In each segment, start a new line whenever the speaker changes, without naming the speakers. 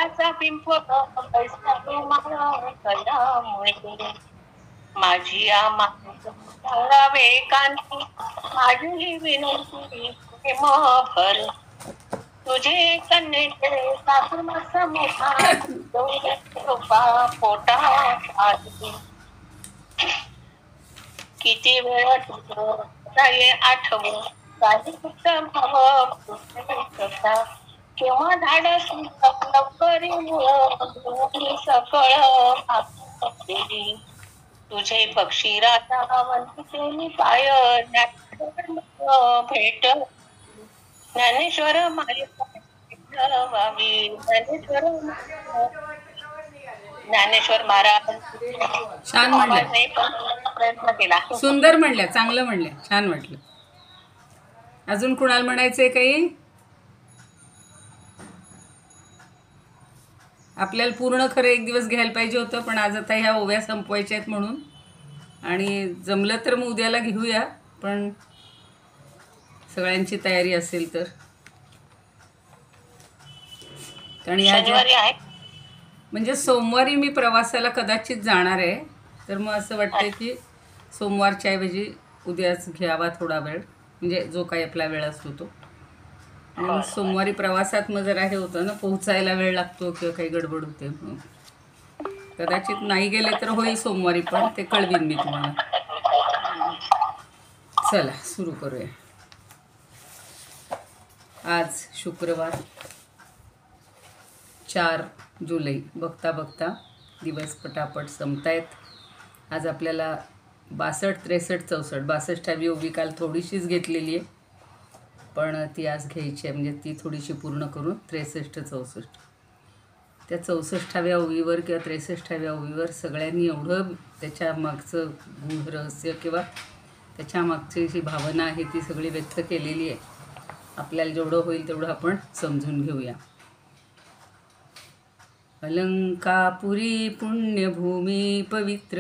पाण्याचा पिंप पैसा कयामुळे माझी आमावे कांती माझी विनंती प्रेम भर तुझे कन्नेचे सासुमस मोठा कृपा पोटा आधी किती वेळ तुझं नाही आठवून काही फक्त भाव कथा केव्हा धाडस लवकरी मुळे सकळ तुझे पक्षी राजा वंदिते पाय भेट ज्ञानेश्वर माय व्हावी ज्ञानेश्वर महाराज
छान म्हणल्या,
नाही पण प्रयत्न केला.
सुंदर म्हणल्या, चांगलं म्हणल्या, छान वाटलं. अजून कुणाला म्हणायचंय काही? आपल्याला पूर्ण खरं एक दिवस घ्यायला पाहिजे होतं, पण आज आता ह्या ओव्या संपवायच्या आहेत म्हणून, आणि जमलं तर मग उद्याला घेऊया, पण सगळ्यांची तयारी असेल तर. कारण
शनिवारी आहे
म्हणजे सोमवारी मी प्रवासाला कदाचित जाणार आहे, तर मग असं वाटतं की सोमवारच्या ऐवजी उद्याच घ्यावा थोडा वेळ, म्हणजे जो काही आपला वेळ असतो तो. आणि मग सोमवारी प्रवासात मग जरा हे होतं ना, पोहोचायला वेळ लागतो किंवा काही गडबड होते. कदाचित नाही गेले तर होईल सोमवारी, पण ते कळवीन मी तुम्हाला. चला सुरू करूया. आज शुक्रवार 4 जुलै. बघता बघता दिवस पटापट संपतायत. आज आपल्याला 62, 63, 64, 62वी ओवी काल थोडीशीच घेतलेली आहे, पण ती आज घ्यायची आहे, म्हणजे ती थोडीशी पूर्ण करून 63, 64. त्या 64व्या ओवीवर किंवा 63व्या ओवीवर सगळ्यांनी एवढं त्याच्या मागचं गूढ रहस्य किंवा त्याच्या मागची जी भावना आहे ती सगळी व्यक्त केलेली आहे. आपल्याला जेवढं होईल तेवढं आपण समजून घेऊया. अलंकापुरी पुण्यभूमी पवित्र,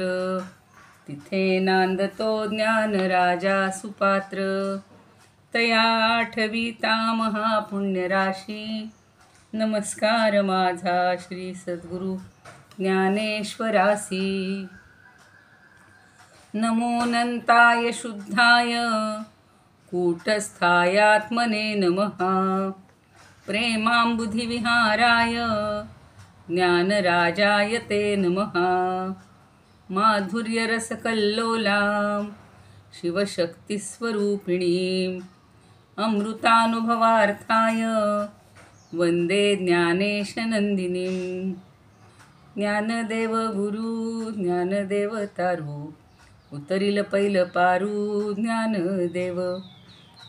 तिथे नांदतो ज्ञान राजा सुपात्र. तया आठविता महापुण्यराशी, नमस्कार माझा श्री सद्गुरु ज्ञानेश्वरासी. नमो नंताय शुद्धाय कूटस्थायात्मने नमः. प्रेमांबुधिविहाराय ज्ञानराजाय ते नमः. माधुर्यरसकल्लोलां शिवशक्तिस्वरूपिणीं, अमृतानुभवार्थाय वंदे ज्ञानेशनंदिनीं. ज्ञानदेव गुरु ज्ञानदेव तारू, उतरिल पैल पारू ज्ञानदेव.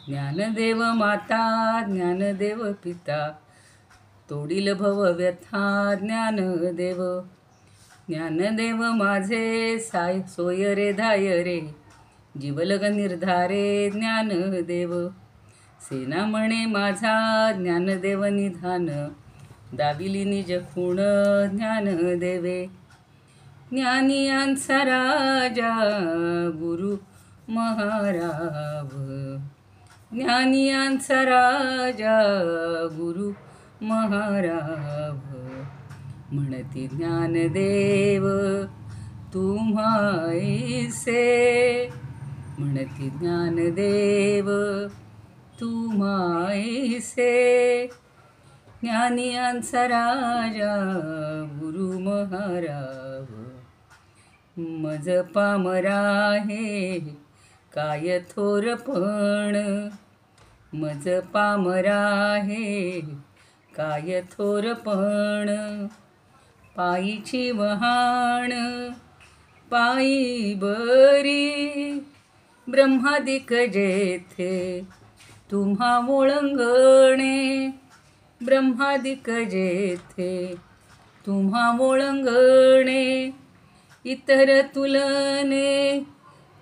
ज्ञानदेव माता ज्ञानदेव पिता, तोडील भव व्यथा ज्ञानदेव. ज्ञानदेव माझे साय सोय रे धाय रे, जीवलग निर्धारे ज्ञानदेव. सेना म्हणे माझा ज्ञानदेव निधान, दाविली निज खूण ज्ञानदेवे. ज्ञानियांचा राजा गुरु महाराव, ज्ञानियांचा राजा गुरु महाराव. म्हणती ज्ञानदेव तुम्हाईसे, म्हणती ज्ञानदेव तुम्हाईसे. ज्ञानियांचा राजा गुरु महाराव. मज पामरा हे काय थोरपण, मज पामरा हे काय थोरपण. पायीची वहाण पायी बरी, ब्रह्मादिक जेथे तुम्हा ओळंगणे. ब्रह्मादिक जेथे तुम्हा ओळंगणे, इतर तुलने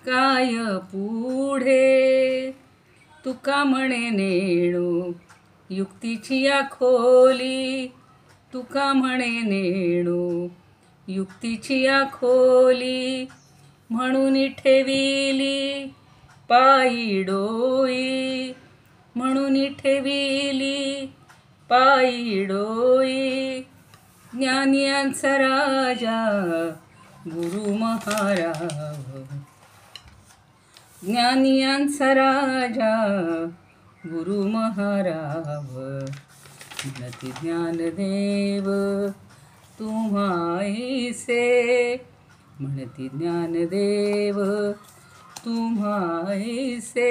काय पुढे. तुका म्हणे नेणू युक्तीची या खोली, तुका म्हणे नेणू युक्तीची या खोली. म्हणून ठेविली पायी डोई, म्हणून ठेविली पायी डोई. ज्ञानियांचा राजा गुरु महाराज, ज्ञानियांचा राजा गुरु महाराज, म्हणती ज्ञानदेव तुम्हाईसे, म्हणती ज्ञानदेव तुम्हाईसे,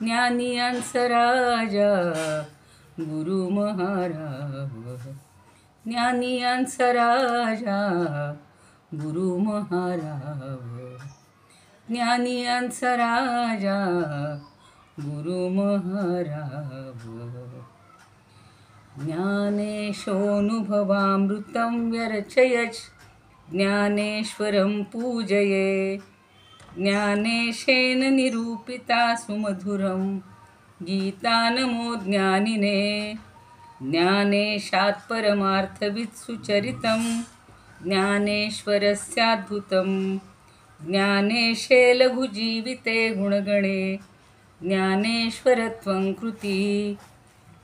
ज्ञानियांचा राजा गुरु महाराज, ज्ञानियांचा राजा गुरु महाराज, ज्ञानियांचा राजा गुरु महाराज, ज्ञानेशोनुभवामृतं व्यर्चयच ज्ञानेश्वरं पूजये, ज्ञानेशेन निरूपिता सुमधुरं गीता नमो ज्ञानिने, ज्ञानेशात् परमार्थवित् सुचरितं ज्ञानेश्वरस्याद्भुतं, ज्ञानेशे लघुजीविते गुणगणे ज्ञानेश्वरत्वं कृती,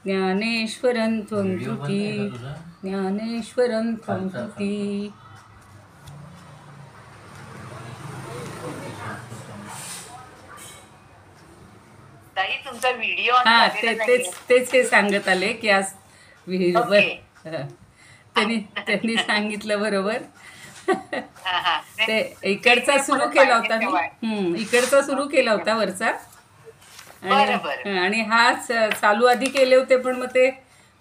ज्ञानेश्वरं त्वं कृती, ज्ञानेश्वरं त्वं कृती.
ताई तुमचा व्हिडिओ
हा तेच हे सांगत आले की आज विहिरीवर त्यांनी सांगितलं बरोबर. ते इकडचा सुरू केला होता मी, इकडचा सुरू केला होता वरचा, आणि हा चालू आधी केले होते, पण मग ते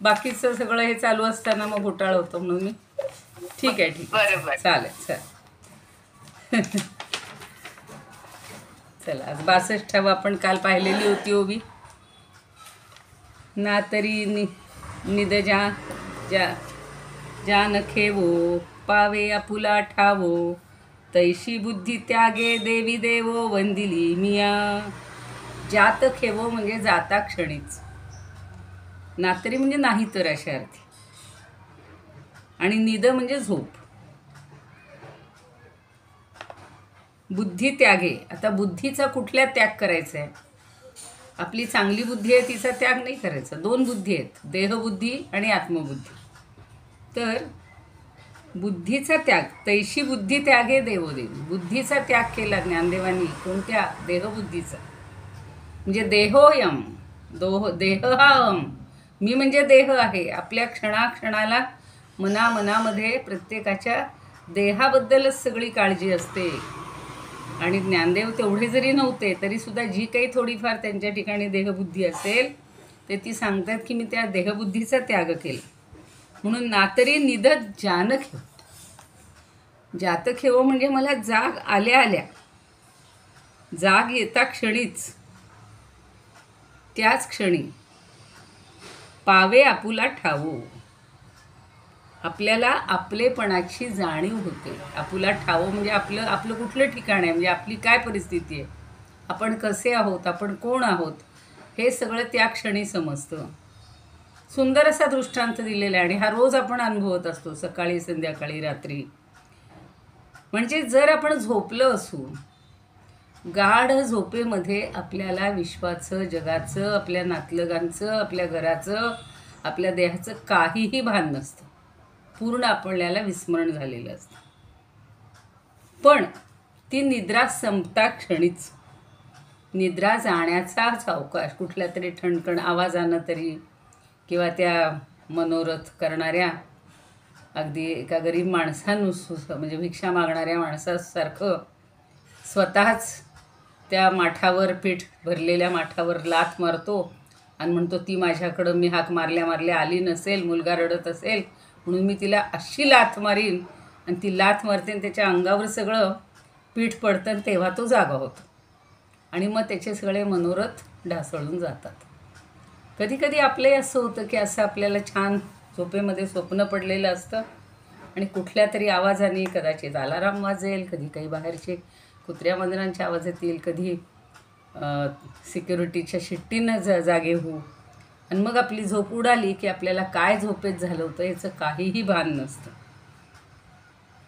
बाकीचं सगळं हे चालू असताना मग घोटाळा होतो, म्हणून मी ठीक आहे चालेल चला. आज 62वा आपण काल पाहिलेली होती ओवी. ना तरी निद जा नखेवो पावे आपुला ठावो, तैशी बुद्धी त्यागे देवी देवो वंदिली मिया. जात खेवो म्हणजे जाता क्षणीच, नातरी म्हणजे नाही तर अशा अर्थी, आणि निद म्हणजे झोप. बुद्धी त्यागे, आता बुद्धीचा कुठल्या त्याग करायचा आहे? आपली चांगली बुद्धी आहे तिचा त्याग नाही करायचा. दोन बुद्धी आहेत, देहबुद्धी आणि आत्मबुद्धी. तर बुद्धीचा त्याग, तैशी बुद्धी त्यागे देवोदेवी, बुद्धीचा त्याग केला ज्ञानदेवांनी. कोणत्या? देहबुद्धीचा. म्हणजे देहोयम, देह हा अहम, मी म्हणजे देह आहे. आपल्या क्षणाक्षणाला मनामध्ये प्रत्येकाच्या देहाबद्दलच सगळी काळजी असते. आणि ज्ञानदेव तेवढे जरी नव्हते तरी सुद्धा जी काही थोडीफार त्यांच्या ठिकाणी देहबुद्धी असेल ते ती सांगतात की मी त्या देहबुद्धीचा त्याग केला. म्हणून नातरी निद जानखेव, जातखेव म्हणजे मला जाग आल्या आल्या, जाग येता क्षणीच, त्याच क्षणी पावे आपुला ठावो, आपल्याला आपलेपणाची जाणीव होते. आपुला ठावो म्हणजे आपलं कुठलं ठिकाण आहे, म्हणजे आपली काय परिस्थिती आहे, आपण कसे आहोत, आपण कोण आहोत, हे सगळं त्या क्षणी समजतं. सुंदर असा दृष्टांत दिलेला आहे, आणि हा रोज आपण अनुभवत असतो, सकाळी संध्याकाळी रात्री. म्हणजे जर आपण झोपलं असू, गाढ झोपेमध्ये आपल्याला विश्वाचं, जगाचं, आपल्या नातलगांचं, आपल्या घराचं, आपल्या देहाचं काहीही भान नसतं. पूर्ण आपल्याला विस्मरण झालेलं असतं. पण ती निद्रा संपता क्षणीच, निद्रा जाण्याचाच अवकाश कुठल्या तरी ठणकण आवाजानं तरी, किंवा त्या मनोरथ करणाऱ्या अगदी एका गरीब माणसानुसार, म्हणजे भिक्षा मागणाऱ्या माणसासारखं स्वतःच त्या माठावर, पीठ भरलेल्या माठावर लाथ मारतो आणि म्हणतो ती माझ्याकडं मी हाक मारल्या आली नसेल, मुलगा रडत असेल म्हणून मी तिला अशी लाथ मारीन, आणि ती लाथ मारते आणि त्याच्या अंगावर सगळं पीठ पडतं, तेव्हा तो जागा होतो. आणि मग त्याचे सगळे मनोरथ ढासळून जातात. कधी कधी आपलंही असं होतं की असं आपल्याला छान झोपेमध्ये स्वप्न पडलेलं असतं, आणि कुठल्या तरी आवाजाने, कदाचित अलाराम वाजेल, कधी काही बाहेरचे कुत्र्या मांजरांचे आवाज येतील, कधी सिक्युरिटीच्या शिट्टीनं जागे होऊ, आणि मग आपली झोप उडाली की आपल्याला काय झोपेत झालं होतं याचं काहीही भान नसतं.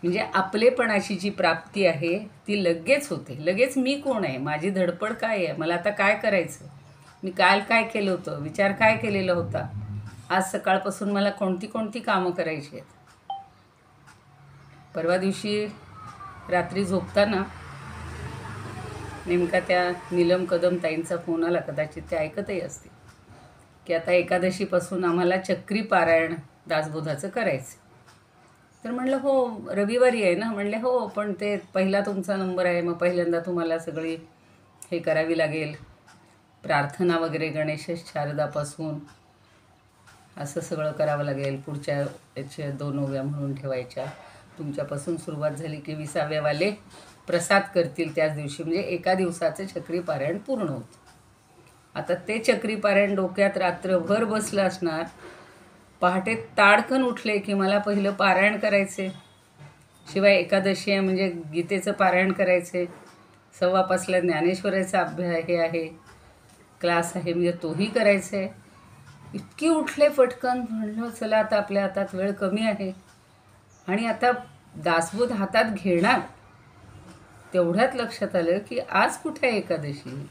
म्हणजे आपलेपणाची जी प्राप्ती आहे ती लगेच होते. लगेच मी कोण आहे, माझी धडपड काय आहे, मला आता काय करायचं, मी काल काय केलं होतं, विचार काय केलेला होता, आज सकाळपासून मला कोणती कामं करायची आहेत, परवा दिवशी रात्री झोपताना नेमका त्या नीलम कदम ताईंचा फोन आला, कदाचित ते ऐकतही असतील, की आता एकादशीपासून आम्हाला चक्री पारायण दासबोधाचं करायचं. तर म्हणलं हो, रविवारी आहे ना. म्हणले हो, पण ते पहिला तुमचा नंबर आहे, मग पहिल्यांदा तुम्हाला सगळी हे करावी लागेल, प्रार्थना वगैरे गणेश शारदापासून असं सगळं करावं लागेल. पुढच्या याच्या 2 ओव्या म्हणून ठेवायच्या. तुमच्यापासून सुरुवात झाली की 20व्यावाले प्रसाद करतील त्याच दिवशी, म्हणजे एका दिवसाचं चक्री पारायण पूर्ण होतं. आता ते चक्री पारायण डोक्यात रात्रभर बसलं असणार. पहाटे ताडकन उठले की मला पहिलं पारायण करायचे, शिवाय एकादशी आहे म्हणजे गीतेचं पारायण करायचे, 5:15ला ज्ञानेश्वराचा हे आहे, क्लास आहे म्हणजे तोही करायचा आहे. इतकी उठले पटकन. म्हणलं चला आता आपल्या हातात वेळ कमी आहे आणि आता दासबोध हातात घेणार. तेवढ्यात लक्षात आलं की आज कुठे आहे एकादशी.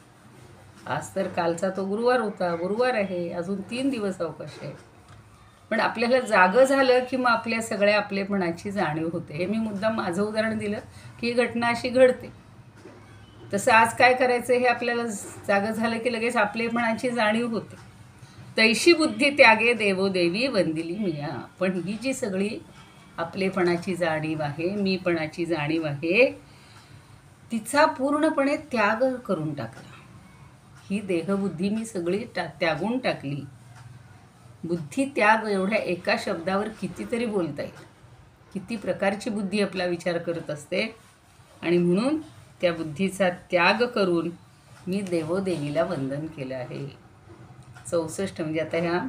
आज तर कालचा तो गुरुवार होता, गुरुवार आहे, अजून 3 दिवस अवकाश आहे. पण आपल्याला जागं झालं की मग आपल्या सगळ्या आपलेपणाची जाणीव होते. हे मी मुद्दाम माझं उदाहरण दिलं की ही घटना अशी घडते. तसं आज काय करायचं हे आपल्याला जागं झालं की लगेच आपलेपणाची जाणीव होते. तैशी बुद्धी त्यागे देवोदेवी वंदिली मिया. पण ही जी सगळी आपलेपणाची जाणीव आहे, मीपणाची जाणीव आहे, तिचा पूर्णपणे त्याग करून टाकला. ही देहबुद्धी मी सगळी त्यागून टाकली. बुद्धी त्याग एवढ्या एका शब्दावर कितीतरी बोलता येईल. किती प्रकारची बुद्धी आपला विचार करत असते. आणि म्हणून त्या बुद्धीचा त्याग करून मी देवोदेवीला वंदन केलं आहे. 64 म्हणजे आता ह्या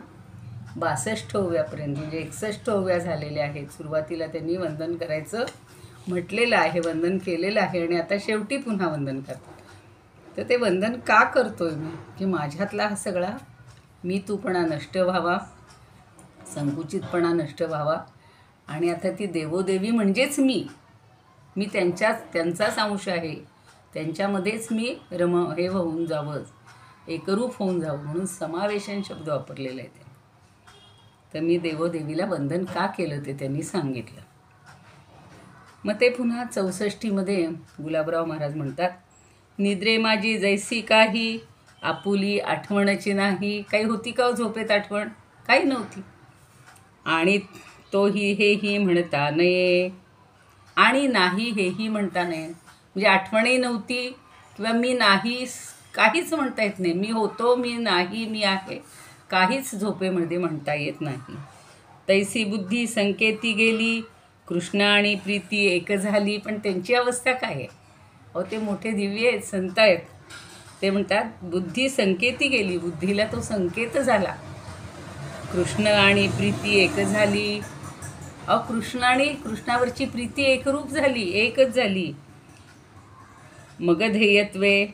62 ओव्यापर्यंत म्हणजे 61 ओव्या झालेल्या आहेत. सुरुवातीला त्यांनी वंदन करायचं म्हटलेलं आहे, वंदन केलेलं आहे आणि आता शेवटी पुन्हा वंदन करतात. तर ते वंदन का करतोय मी, की माझ्यातला हा सगळा मी तूपणा नष्ट व्हावा, संकुचितपणा नष्ट व्हावा. आणि आता ती देवोदेवी म्हणजेच मी त्यांचाच अंश आहे. त्यांच्यामध्येच मी हे होऊन जावं, एकरूप होऊन जावं म्हणून समावेशन शब्द वापरलेला आहे. तर मी देवोदेवीला वंदन का केलं ते त्यांनी सांगितलं. मग ते पुन्हा 64मध्ये गुलाबराव महाराज म्हणतात, निद्रे माझी जैसी काही आपुली आठवणची नाही. काही होती का झोपेत आठवण? काही नव्हती. आणि तोही हेही म्हणता नये, आणि नाही हेही म्हणता नये. म्हणजे आठवणही नव्हती किंवा मी नाही काहीच म्हणता येत नाही. मी होतो, मी नाही, मी आहे, काहीच झोपेमध्ये म्हणता येत नाही. तैसी बुद्धी संकेती गेली, कृष्ण आणि प्रीती एक झाली. पण त्यांची अवस्था काय आहे? अहो ते मोठे दिव्य आहेत, संत आहेत. ते म्हणतात बुद्धी संकेती गेली, बुद्धीला तो संकेत झाला. कृष्ण आणि प्रीती एक झाली. अहो कृष्ण आणि कृष्णावरची प्रीती एकरूप झाली, एकच झाली. मग ध्येयत्वे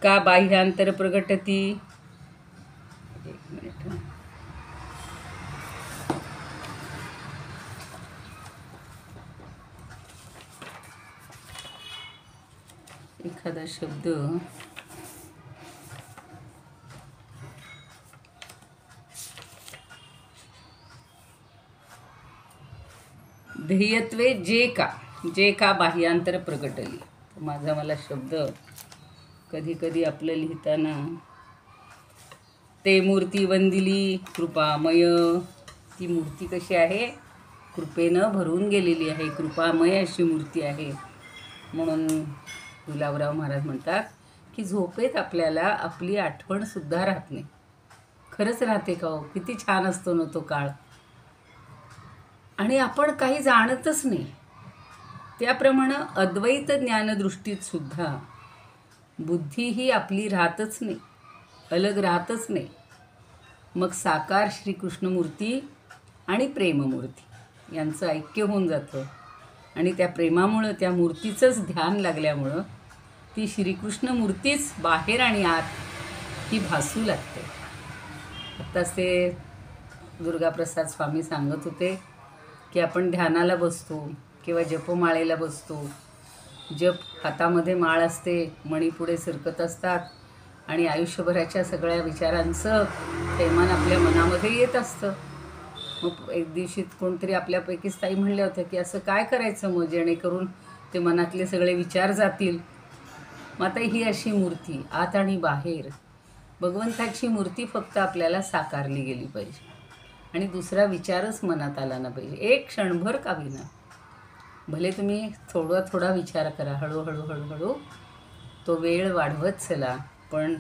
का बाह्यांतर प्रगटती. एक मिनिट, एखादा शब्द ध्येयत्वे जे का बाह्यांतर प्रगटली. मला शब्द कधी कधी आपलं लिहिताना ते मूर्ती वंदिली कृपामय. ती मूर्ती कशी आहे? कृपेनं भरून गेलेली आहे, कृपामय अशी मूर्ती आहे. म्हणून गुलाबराव महाराज म्हणतात की झोपेत आपल्याला आपली आठवणसुद्धा राहत नाही. खरंच राहते का हो? किती छान असतो ना तो काळ. आणि आपण काही जाणतच नाही. त्याप्रमाणे अद्वैत ज्ञानदृष्टीत सुद्धा बुद्धी ही आपली राहतच नाही, अलग राहतच नाही. मग साकार श्रीकृष्णमूर्ती आणि प्रेममूर्ती यांचं ऐक्य होऊन जातं. आणि त्या प्रेमामुळं, त्या मूर्तीचंच ध्यान लागल्यामुळं ती श्रीकृष्णमूर्तीच बाहेर आणि आत ही भासू लागते. आत्ताच ते दुर्गाप्रसाद स्वामी सांगत होते की आपण ध्यानाला बसतो किंवा जपमाळेला बसतो. जप हातामध्ये माळ असते, मणी पुढे सरकत असतात आणि आयुष्यभराच्या सगळ्या विचारांचं थैमान आपल्या मनामध्ये येत असतं. मग एक दिवशी कोणतरी आपल्यापैकीच ताई म्हणल्या होत्या की असं काय करायचं मग जेणेकरून ते मनातले सगळे विचार जातील. मग आता ही अशी मूर्ती आत आणि बाहेर, भगवंताची मूर्ती फक्त आपल्याला साकारली गेली पाहिजे आणि दुसरा विचारच मनात आला ना पाहिजे. एक क्षणभर का विना, भले तुम्ही थोडा थोडा विचार करा, हळूहळू हळूहळू तो वेळ वाढवत चला. पण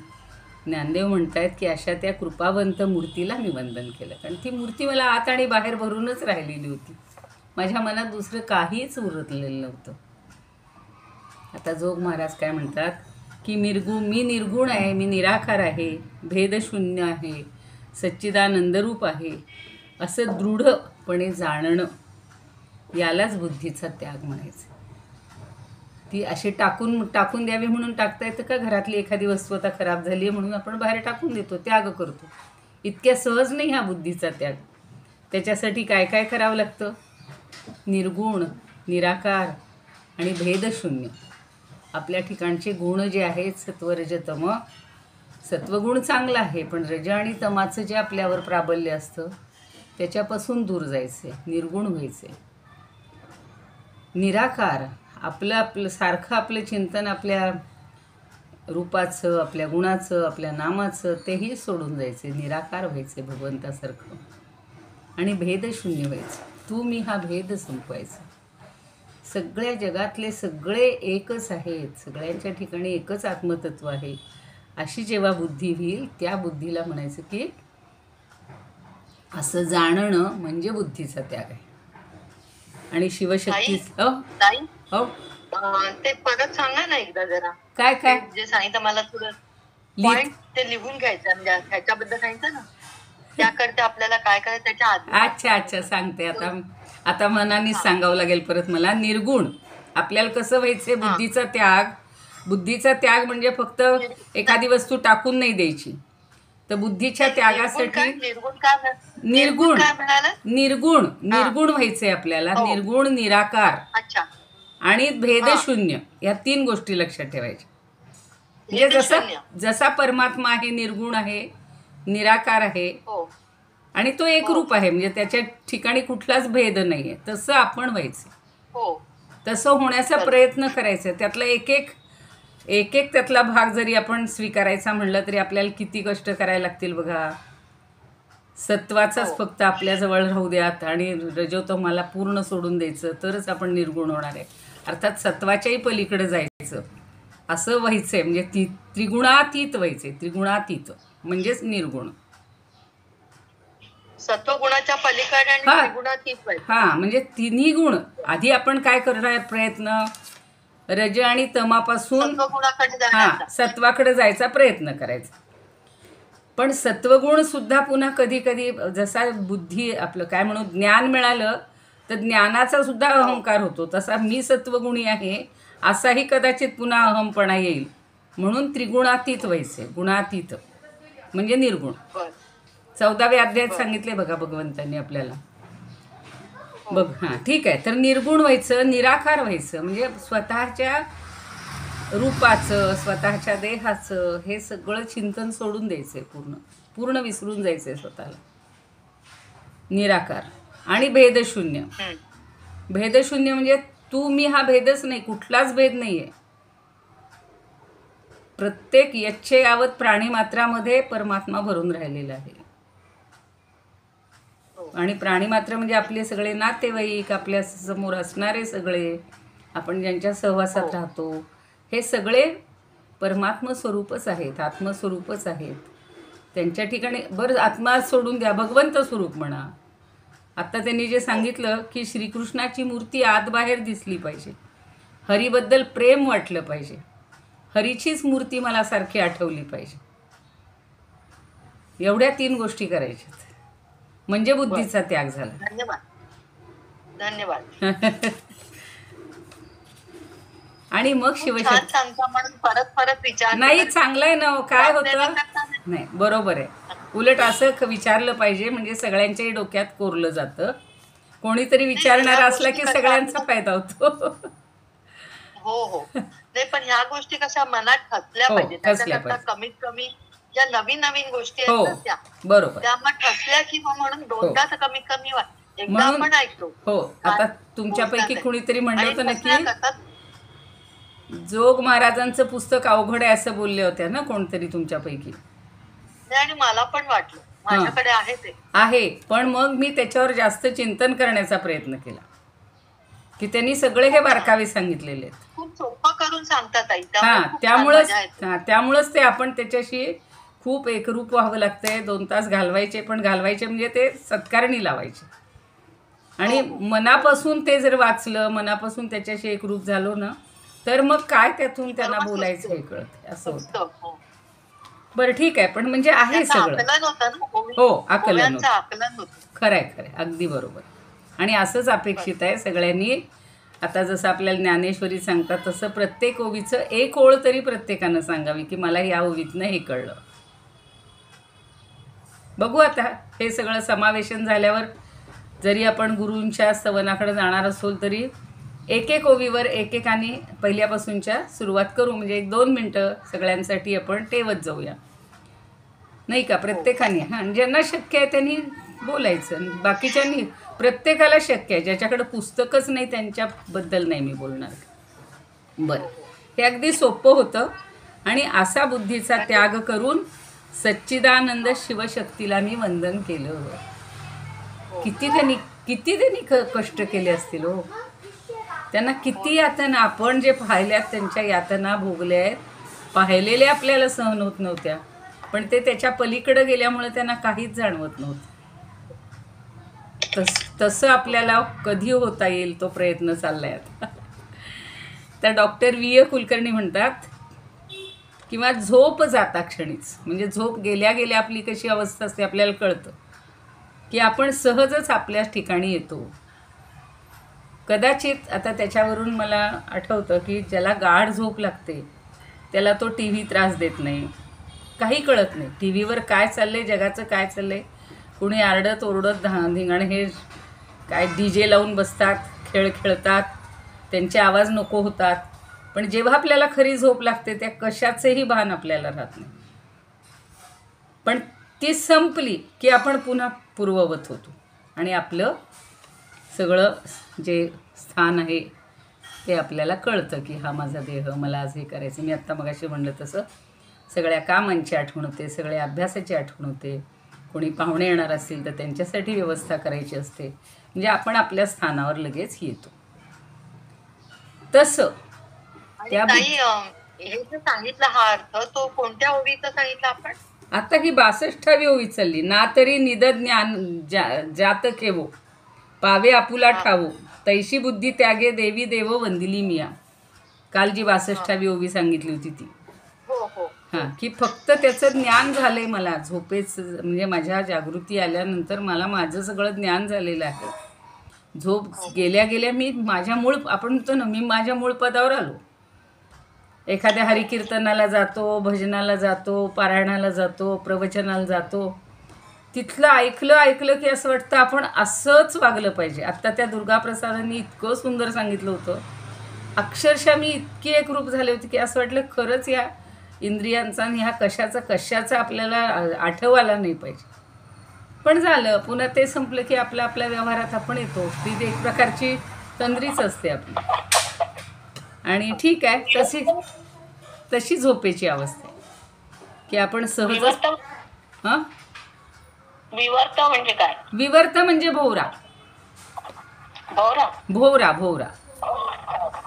ज्ञानदेव म्हणतायत की अशा त्या कृपावंत मूर्तीला मी वंदन केलं, कारण ती मूर्ती मला आत आणि बाहेर भरूनच राहिलेली होती. माझ्या मनात दुसरं काहीच उरलेलं नव्हतं. आता जोग महाराज काय म्हणतात की मी निर्गुण आहे, मी निराकार आहे, भेदशून्य आहे, सच्चिदानंदरूप आहे, असं दृढपणे जाणणं, यालाच बुद्धीचा त्याग म्हणायचं. ती अशी टाकून द्यावी म्हणून टाकता येतं का? घरातली एखादी वस्तू आता खराब झाली आहे म्हणून आपण बाहेर टाकून देतो, त्याग करतो. इतक्या सहज नाही हा बुद्धीचा त्याग. त्याच्यासाठी काय काय करावं लागतं? निर्गुण, निराकार आणि भेदशून्य. आपल्या ठिकाणचे गुण जे आहेत सत्व रज तम, सत्वगुण चांगला आहे, पण रज आणि तमाचं जे आपल्यावर प्राबल्य असतं त्याच्यापासून दूर जायचे, निर्गुण व्हायचे. निराकार, आपलं सारखं आपलं चिंतन आपल्या रूपाचं, आपल्या गुणाचं, आपल्या नामाचं, तेही सोडून जायचे, निराकार व्हायचे भगवंतासारखं. आणि भेदशून्य व्हायचं. तू मी हा भेद संपवायचा. सगळ्या जगातले सगळे एकच आहेत, सगळ्यांच्या ठिकाणी एकच आत्मतत्व आहे, अशी जेव्हा बुद्धी होईल त्या बुद्धीला म्हणायचं की असं जाणणं म्हणजे बुद्धीचा त्याग आहे. आणि शिवशक्ती हो
ते परत सांगा ना एकदा जरा.
काय काय
जे सांगितलं मला थोडं पॉइंट ते लिहून घ्यायचं, म्हणजे ह्याच्याबद्दल सांगितलं ना, त्याकरता आपल्याला काय करायचं त्याच्या आधी.
अच्छा सांगते. आता मनानेच सांगावं लागेल परत मला. निर्गुण आपल्याला कसं व्हायचंय? बुद्धीचा त्याग म्हणजे फक्त एखादी वस्तू टाकून नाही द्यायची. तर बुद्धीच्या त्यागासाठी निर्गुण व्हायचंय आपल्याला. निर्गुण, निराकार आणि भेदशून्य, या 3 गोष्टी लक्षात ठेवायच्या. म्हणजे जसा परमात्मा आहे, निर्गुण आहे, निराकार आहे आणि तो एक रूप आहे, म्हणजे त्याच्या ठिकाणी कुठलाच भेद नाहीये, तसं आपण व्हायचं. तसं होण्याचा प्रयत्न करायचा. त्यातला एक एक त्यातला भाग जरी आपण स्वीकारायचा म्हणलं तरी आपल्याला किती कष्ट करायला लागतील बघा. सत्वाचाच फक्त आपल्याजवळ राहू द्यात आणि रजोतमाला पूर्ण सोडून द्यायचं, तरच आपण निर्गुण होणार आहे. अर्थात सत्वाच्याही पलीकडे जायचं, असं व्हायचंय. म्हणजे त्रिगुणातीत व्हायचे. त्रिगुणातीत म्हणजेच निर्गुण.
सत्वगुणाच्या पलीकडे आणि त्रिगुणातीत व्हायचं.
म्हणजे तिन्ही गुण आधी आपण काय करणार प्रयत्न? रज आणि तमापासून सत्वाकडे जायचा प्रयत्न करायचा. पण सत्वगुण सुद्धा पुन्हा कधी कधी जसा बुद्धी आपलं काय म्हणू ज्ञान मिळालं तर ज्ञानाचा सुद्धा अहंकार होतो. तसा मी सत्वगुणी आहे असाही कदाचित पुन्हा अहमपणा येईल. म्हणून त्रिगुणातीत व्हायचे. गुणातीत म्हणजे निर्गुण. 14व्या अध्यायात सांगितले बघा भगवंतांनी आपल्याला. बघ ठीक आहे. तर निर्गुण व्हायचं, निराकार व्हायचं, म्हणजे स्वतःच्या रूपाचं, स्वतःच्या देहाचं हे सगळं चिंतन सोडून द्यायचंय, पूर्ण विसरून जायचंय स्वतःला. निराकार आणि भेदशून्य. भेदशून्य म्हणजे तू मी हा भेदच नाही, कुठलाच भेद नाहीये. प्रत्येक यच्चे यावत प्राणीमात्रामध्ये परमात्मा भरून राहिलेला आहे. आणि प्राणीमात्र म्हणजे आपले सगळे नातेवाईक, आपल्या समोर असणारे सगळे, आपण ज्यांच्या सहवासात राहतो, हे सगळे परमात्म स्वरूपच आहेत, आत्मस्वरूपच आहेत. त्यांच्या ठिकाणी बरं आत्मा सोडून द्या, भगवंत स्वरूप म्हणा. आत्ता त्यांनी जे सांगितलं की श्रीकृष्णाची मूर्ती आत बाहेर दिसली पाहिजे, हरीबद्दल प्रेम वाटलं पाहिजे, हरीचीच मूर्ती मला सारखी आठवली पाहिजे. एवढ्या 3 गोष्टी करायच्यात म्हणजे बुद्धीचा त्याग झाला.
धन्यवाद.
आणि मग
शिवशक्ती परत विचार
नाही. चांगलंय ना. काय होतं नाही, बरोबर आहे. उलट असं विचारलं पाहिजे म्हणजे सगळ्यांच्याही डोक्यात कोरलं जातं. कोणीतरी विचारणारा असला की सगळ्यांचा फायदा होतो.
हो नाही, पण ह्या गोष्टी कशा मनात ठसल्या
हो,
पाहिजे.
ठसल्या
त्याच्याकरता
पाहिजे.
कमीत कमी ज्या नवीन नवीन गोष्टी
हो,
आहेत ना
बरोबर.
त्या मग ठसल्या की मग म्हणून दोनदा तर कमीत कमी एकदा
म्हणून
आपण ऐकतो
हो, आता
काय
तुमच्यापैकी
बोलतात
कुणीतरी म्हणलं
आणि
होतं ना
ठसल्या
की
करतात.
जोग महाराजांचं पुस्तक अवघड आहे असं बोलले होते ना कोणतरी तुमच्यापैकी.
नाही, आणि मला पण वाटलं
हां,
माझ्याकडे आहे ते.
आहे. पण मग मी त्याच्यावर जास्त चिंतन करण्याचा प्रयत्न केला की त्यांनी सगळे हे
खूप छान,
बारकावे सांगितलेले आहेत.
खूप सोपं करून सांगतात आई,
हां,
त्यामुळे खूप छान मजा येते.
त्यामुळंच ते आपण त्याच्याशी खूप एकरूप व्हावं लागतंय. 2 तास घालवायचे, पण घालवायचे म्हणजे ते सत्कारणी लावायचे. आणि
हो, हो.
मनापासून ते जर वाचलं, मनापासून त्याच्याशी एकरूप झालो ना, तर मग काय त्यातून त्यांना
सर्व
बोलायचं हे
सुचतं.
कळतं, असं होतं.
हो.
बरं ठीक आहे, पण म्हणजे आहे
त्याचं
सगळं.
आकलन होतं ना,
हो, आकलन
ओव्यांचं
होतं.
आकलन होतं.
खरंय, खरंय. अगदी बरोबर. आणि असंच अपेक्षित आहे सगळ्यांनी. आता जसं आपल्याला ज्ञानेश्वरी सांगतात तसं प्रत्येक ओवीचं एक ओळ तरी प्रत्येकानं सांगावी की मला या ओवीतनं हे कळलं. बघू आता हे सगळं समावेशन झाल्यावर जरी आपण गुरूंच्या स्तवनाकडे जाणार असलो तरी एक एक ओवीवर एकेकाने पहिल्यापासूनच्या सुरुवात करू. म्हणजे 1-2 मिनटं सगळ्यांसाठी आपण ठेवत जाऊया, नाही का? प्रत्येकाने हां, ज्यांना शक्य आहे त्यांनी बोलायचं. बाकीच्यांनी प्रत्येकाला शक्य आहे. ज्याच्याकडे पुस्तकच नाही त्यांच्याबद्दल नाही मी बोलणार. बरं, हे अगदी सोपं होतं. आणि असा बुद्धीचा त्याग करून सच्चिदानंद शिवशक्तीला मी वंदन केलं. किती त्यांनी कष्ट केले असतील हो. त्यांना किती यातना, आपण जे पाहिल्यात त्यांच्या यातना भोगल्या आहेत, पाहिलेल्या आपल्याला सहन होत नव्हत्या, पण ते त्याच्या पलीकडे गेल्यामुळे त्यांना काहीच जाणवत नव्हतं. तसं आपल्याला कधी होता येईल तो प्रयत्न चाललाय आता. तर डॉक्टर व्ही. कुलकर्णी म्हणतात किंवा झोप जाता क्षणीच, म्हणजे झोप गेल्या गेल्या आपली कशी अवस्था असते आपल्याला कळतं की आपण सहजच आपल्याच ठिकाणी येतो. कदाचित आता त्याच्यावरून मला आठवतं की ज्याला गाढ झोप लागते त्याला तो टी व्ही त्रास देत नाही, काही कळत नाही. टी व्हीवर काय चाललं आहे, जगाचं काय चाललं आहे, कुणी आरडत ओरडत धिंगाणे, हे काय DJ लावून बसतात, खेळ खेळतात, त्यांचे आवाज नको होतात. पण जेव्हा आपल्याला खरी झोप लागते त्या कशाचंही भान आपल्याला राहत नाही. पण ती संपली की आपण पुन्हा पूर्ववत होतो आणि आपलं सगळं जे स्थान आहे ते आपल्याला कळतं की हा माझा देह, मला आज हे करायचं. मी आत्ता मगाशी म्हणलं तसं सगळ्या कामांची आठवण होते, सगळ्या अभ्यासाची आठवण होते. कोणी पाहुणे येणार असतील तर त्यांच्यासाठी व्यवस्था करायची असते. म्हणजे आपण आपल्या स्थानावर लगेच येतो. तसं त्या
हे जे सांगितलं हा अर्थ, तो कोणत्या ओवीचा सांगितला आपण?
आता ही 62वी ओवी चालली ना. तरी निद ज्ञान जात केवो, पावे आपुला ठावो, तैशी बुद्धी त्यागे देवी देव वंदिली मिया. काल जी 62वी ओवी सांगितली होती ती. हां, की फक्त त्याचं ज्ञान झालंय मला झोपेच, म्हणजे माझ्या जागृती आल्यानंतर मला माझं सगळं ज्ञान झालेलं आहे. झोप गेल्या गेल्या मी माझ्या आपण म्हणतो ना, मी माझ्या मूळ पदावर आलो. एखाद्या हरिकीर्तनाला जातो, भजनाला जातो, पारायणाला जातो, प्रवचनाला जातो, तिथलं ऐकलं की असं वाटतं आपण असंच वागलं पाहिजे. आत्ता त्या दुर्गाप्रसादांनी इतकं सुंदर सांगितलं होतं, अक्षरशः मी इतकी एकरूप झाले होते की असं वाटलं खरंच या इंद्रियांचा आणि ह्या कशाचा आपल्याला आठवायला नाही पाहिजे. पण झालं, पुन्हा ते संपलं की आपल्या व्यवहारात आपण येतो. ती एक प्रकारची तंद्रीच असते आपली. आणि ठीक आहे, तशी झोपेची अवस्था की आपण सहजच. हां,
विवर्त म्हणजे काय?
विवर्त म्हणजे भोवरा. भोवरा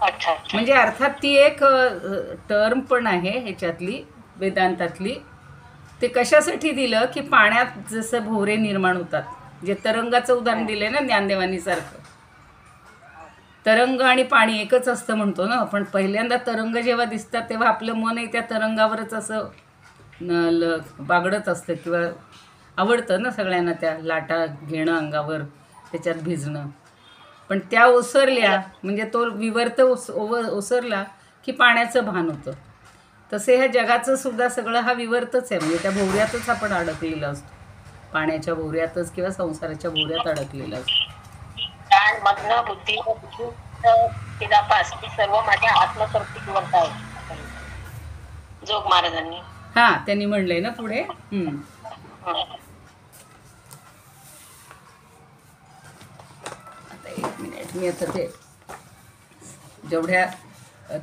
अच्छा.
म्हणजे अर्थात ती एक टर्म पण आहे ह्याच्यातली, वेदांतातली. ते कशासाठी दिलं की पाण्यात जसं भोवरे निर्माण होतात, जे तरंगाचं उदाहरण दिलं ना ज्ञानदेवानी सारखं. तरंग आणि पाणी एकच असतं म्हणतो ना आपण. पहिल्यांदा तरंग जेव्हा दिसतात तेव्हा आपलं मन आहे त्या तरंगावरच असं बागडत असतं, किंवा आवडतं ना सगळ्यांना त्या लाटा घेणं अंगावर, त्याच्यात भिजणं. पण त्या ओसरल्या म्हणजे तो विवर्त ओसरला की पाण्याचं भान होतं. तसे ह्या जगाचं सुद्धा सगळं हा विवर्तच आहे. म्हणजे त्या भोवऱ्यातच आपण अडकलेलं असतो, पाण्याच्या भोवऱ्यातच किंवा संसाराच्या भोवऱ्यात अडकलेलं असतो.
मग्न बुद्धी चिदाभास ही सर्व माझ्या आत्मस्वरूपी विवर्त आहे. जोग महाराजांनी.
हा त्यांनी म्हणलंय ना पुढे. आता 1 मिनिट, मी आता ते जेवढ्या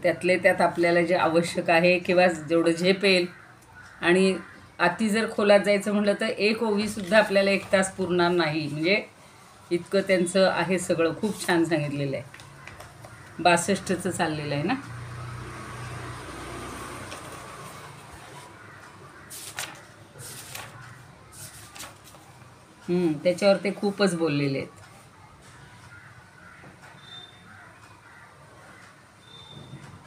त्यातले त्यात आपल्याला जे आवश्यक आहे किंवा जेवढं झेपेल, आणि अति जर खोलात जायचं म्हटलं तर 1 ओवीसुद्धा आपल्याला 1 तास पुरणार नाही. म्हणजे इतकं त्यांचं आहे सगळं. खूप छान सांगितलेलं आहे. 62चं चाललेलं आहे ना. त्याच्यावर ते खूपच बोललेले आहेत.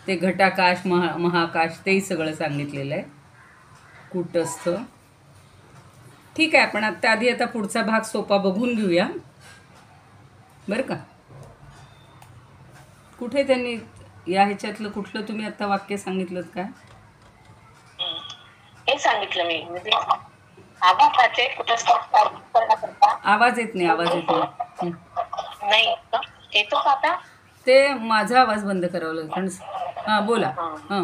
ते घटाकाश, महाकाश, तेही सगळं सांगितलेलं आहे. कूटस्थ. ठीक आहे, आपण आता पुढचा भाग सोपा बघून घेऊया बरं का. कुठे त्यांनी या ह्याच्यातलं कुठलं तुम्ही आता वाक्य सांगितलं का?
हे सांगितलं मी, म्हणजे आभासाचे कुटस्थ करण्याकरता.
आवाज येत नाही.
नाही येतो का आता?
ते माझा आवाज बंद करावा लागेल कारण. हां बोला. हां.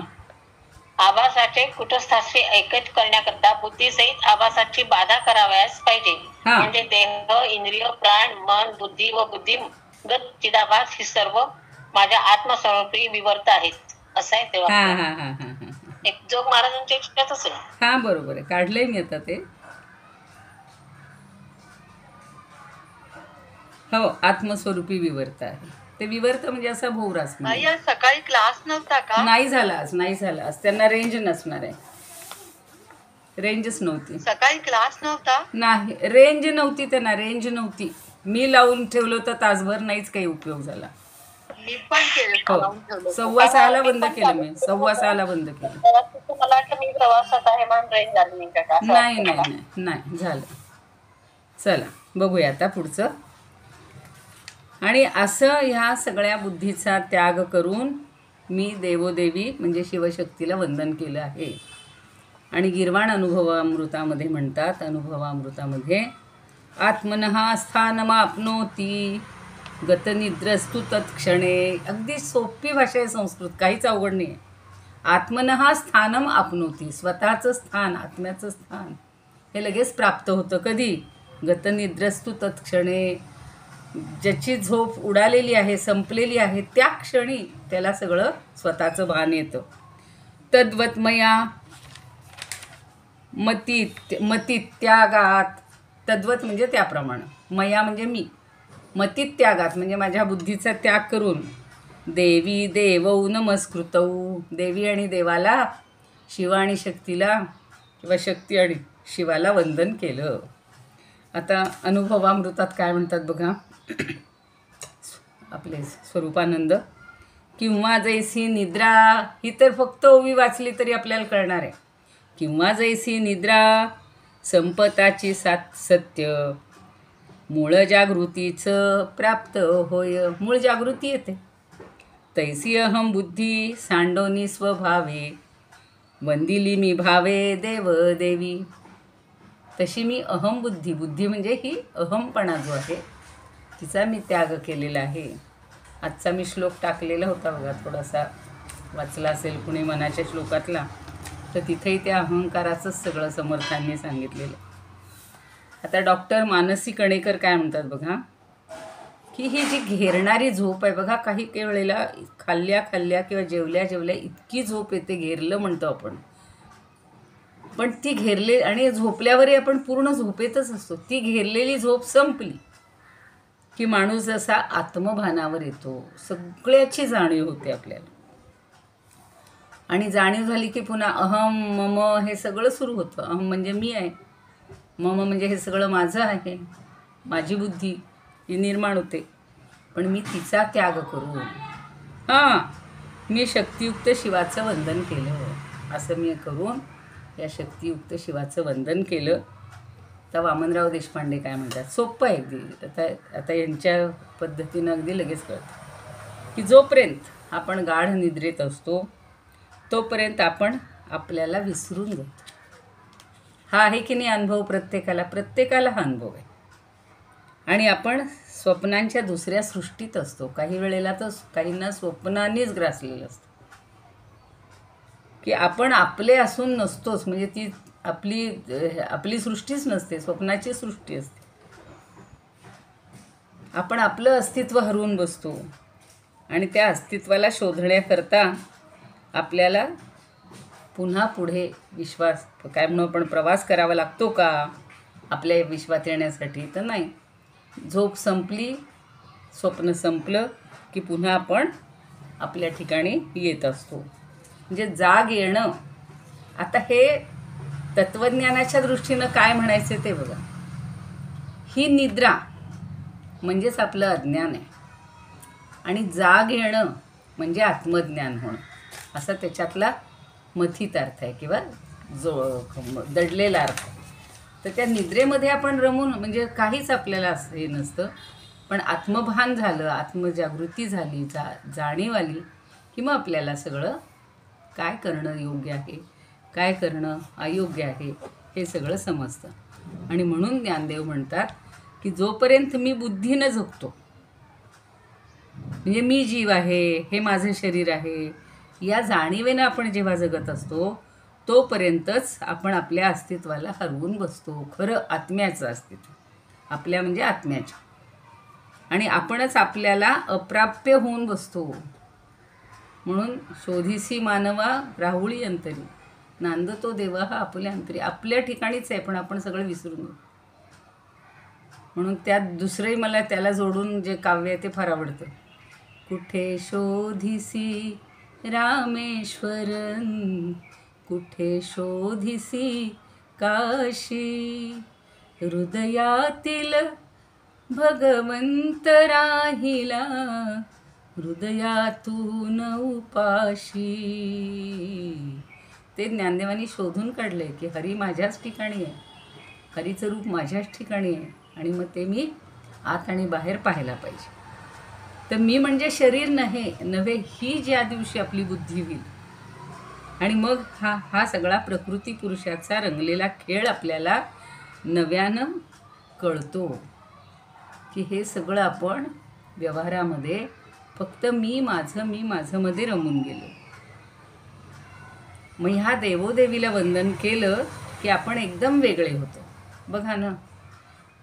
आभासाचे कुटस्थाशी ऐक्यच करण्याकरता बुद्धीसहित आभासाची बाधा करावयास पाहिजे. म्हणजे देह, इंद्रिय, प्राण, मन, बुद्धी व बुद्धिगत चिदाभास ही सर्व माझ्या आत्मस्वरूपी विवर्त आहेत, असं आहे तेव्हा. एक जोग महाराजांच्या इच्छाच असेल.
हा बरोबर आहे, काढलंय मी आता ते. हो, आत्मस्वरूपी विवर्त आहे ते. विवर्त म्हणजे असा भोवरास.
सकाळी क्लास नव्हता का?
नाही झाला आज. त्यांना रेंज नसणार आहे. रेंजच नव्हती
सकाळी. क्लास नव्हता?
नाही, रेंज नव्हती त्यांना. रेंज नव्हती. मी लावून ठेवलं होतं तासभर, नाहीच काही उपयोग झाला.
मी पण केलं.
6:15 बंद केलं मी. 6:15 बंद केलं.
मला वाटलं मी प्रवासात आहे म्हणून रेंज झाली नाही.
नाही झालं. चला बघूया आता पुढचं. आणि असं ह्या सगळ्या बुद्धीचा त्याग करून मी देवोदेवी म्हणजे शिवशक्तीला वंदन केलं आहे. आणि गीर्वाण अनुभवामृतामध्ये म्हणतात, अनुभवामृतामध्ये आत्मनः स्थानमाप्नोति गतनिद्रस्तु तत्क्षणे. अगदी सोपी भाषा आहे संस्कृत, काहीच अवघड नाही आहे. आत्मनः स्थानम आपनोती, स्वतःचं स्थान, आत्म्याचं स्थान हे लगेच प्राप्त होतं. कधी? गतनिद्रस्तु तत्क्षणे. ज्याची झोप उडालेली आहे, संपलेली आहे, त्या क्षणी त्याला सगळं स्वतःचं भान येतं. तद्वतमया मतित्यागात. तद्वत म्हणजे त्याप्रमाणे. मया म्हणजे मी. मतित्यागात म्हणजे माझ्या बुद्धीचा त्याग करून. देवी देवौ नमस्कृतौ. देवी आणि देवाला, शिव आणि शक्तीला किंवा शक्ती आणि शिवाला वंदन केलं. आता अनुभवामृतात काय म्हणतात बघा आपले स्वरूपानंद. किंवा जैसी निद्रा. ही तर फक्त ओवी वाचली तरी आपल्याला कळणार आहे. किंवा जैसी निद्रा संपताची सत्य मूळ जागृतीचं प्राप्त होय. मूळ जागृती येते. तैसी अहम बुद्धी सांडोनी स्वभावे वंदिली मी भावे देव देवी. तशी मी अहम बुद्धी, बुद्धी म्हणजे ही अहमपणा जो आहे तिचा मी त्याग केलेला आहे. आजचा मी श्लोक टाकलेला होता बघा, थोडासा वाचला असेल कुणी मनाच्या श्लोकातला, तर तिथेही त्या अहंकाराचंच सगळं समर्थांनी सांगितलेलं. आता डॉक्टर मानसी कणेकर काय म्हणतात बघा, की ही जी घेरणारी झोप आहे बघा, काही वेळेला खाल्ल्या किंवा जेवल्या इतकी झोप येते, घेरलं म्हणतो आपण, पण ती घेरले आणि झोपल्यावरही आपण पूर्ण झोपेतच असतो. ती घेरलेली झोप संपली की माणूस जसा आत्मभानावर येतो, सगळ्याची जाणीव होते आपल्याला. आणि जाणीव झाली की पुन्हा अहम मम हे सगळं सुरू होतं. अहम म्हणजे मी आहे, मम म्हणजे हे सगळं माझं आहे, माझी बुद्धी ही निर्माण होते. पण मी तिचा त्याग करून मी शक्तियुक्त शिवाचं वंदन केलं. असं मी करून या शक्तियुक्त शिवाचं वंदन केलं. तर वामनराव देशपांडे काय म्हणतात, सोपं आहे अगदी. आता यांच्या पद्धतीनं अगदी लगेच कळतं की जोपर्यंत आपण गाढ निद्रेत असतो तोपर्यंत आपण आपल्याला विसरून जातो. हा आहे की नाही अनुभव प्रत्येकाला हा अनुभव आहे. आणि आपण स्वप्नांच्या दुसऱ्या सृष्टीत असतो. काही वेळेला तर काहींना स्वप्नांनीच ग्रासलेलं असतं की आपण आपले असून नसतोच. म्हणजे ती आपली सृष्टीच नसते, स्वप्नाची सृष्टी असते. आपण आपलं अस्तित्व हरवून बसतो आणि त्या अस्तित्वाला शोधण्याकरता आपल्याला पुन्हा पुढे विश्वास काय म्हणून आपण प्रवास करावा लागतो का आपल्या विश्वात येण्यासाठी? तर नाही. झोप संपली, स्वप्न संपलं की पुन्हा आपण आपल्या ठिकाणी येत असतो. म्हणजे जाग येणं. आता हे तत्त्वज्ञानाच्या दृष्टीनं काय म्हणायचं ते बघा. ही निद्रा म्हणजेच आपलं अज्ञान आहे आणि जाग येणं म्हणजे आत्मज्ञान होणं, असा त्याच्यातला मथित अर्थ आहे किंवा दडलेला अर्थ. तर त्या निद्रेमध्ये आपण रमून म्हणजे काहीच आपल्याला असं हे नसतं, पण आत्मभान झालं, आत्मजागृती झाली, जाणीव आली की मग आपल्याला सगळं काय करणं योग्य आहे, काय करणं अयोग्य आहे हे सगळं समजतं. आणि म्हणून ज्ञानदेव म्हणतात की जोपर्यंत मी बुद्धीनं जगतो, म्हणजे मी जीव आहे, हे माझं शरीर आहे, या जाणीवेनं आपण जेव्हा जगत असतो तोपर्यंतच आपण आपल्या अस्तित्वाला हरवून बसतो. खरं आत्म्याचं अस्तित्व, आपल्या म्हणजे आत्म्याच्या. आणि आपणच आपल्याला अप्राप्य होऊन बसतो. म्हणून शोधिसी मानवा राहुळी अंतरी, नांदतो देवा हा आपल्या अंतरी. आपल्या ठिकाणीच आहे पण आपण सगळं विसरून जाऊ. म्हणून त्यात दुसरंही मला त्याला जोडून जे काव्य आहे ते फार आवडतं. कुठे शोधिसी रामेश्वरन, कुठे शोधिसी काशी, हृदयातील भगवंत राहिला, हृदयातून उपाशी. ते ज्ञानदेवानी शोधून काढले की हरी माझ्याच ठिकाणी आहे, हरीचं रूप माझ्याच ठिकाणी आहे आणि मग ते मी आत आणि बाहेर पाहायला पाहिजे. तर मी म्हणजे शरीर नव्हे ही ज्या दिवशी आपली बुद्धी होईल आणि मग हा सगळा प्रकृती पुरुषाचा रंगलेला खेळ आपल्याला नव्यानं कळतो की हे सगळं आपण व्यवहारामध्ये फक्त मी माझं मध्ये रमून गेलो. मग ह्या देवोदेवीला वंदन केलं की आपण एकदम वेगळे होतो. बघा ना,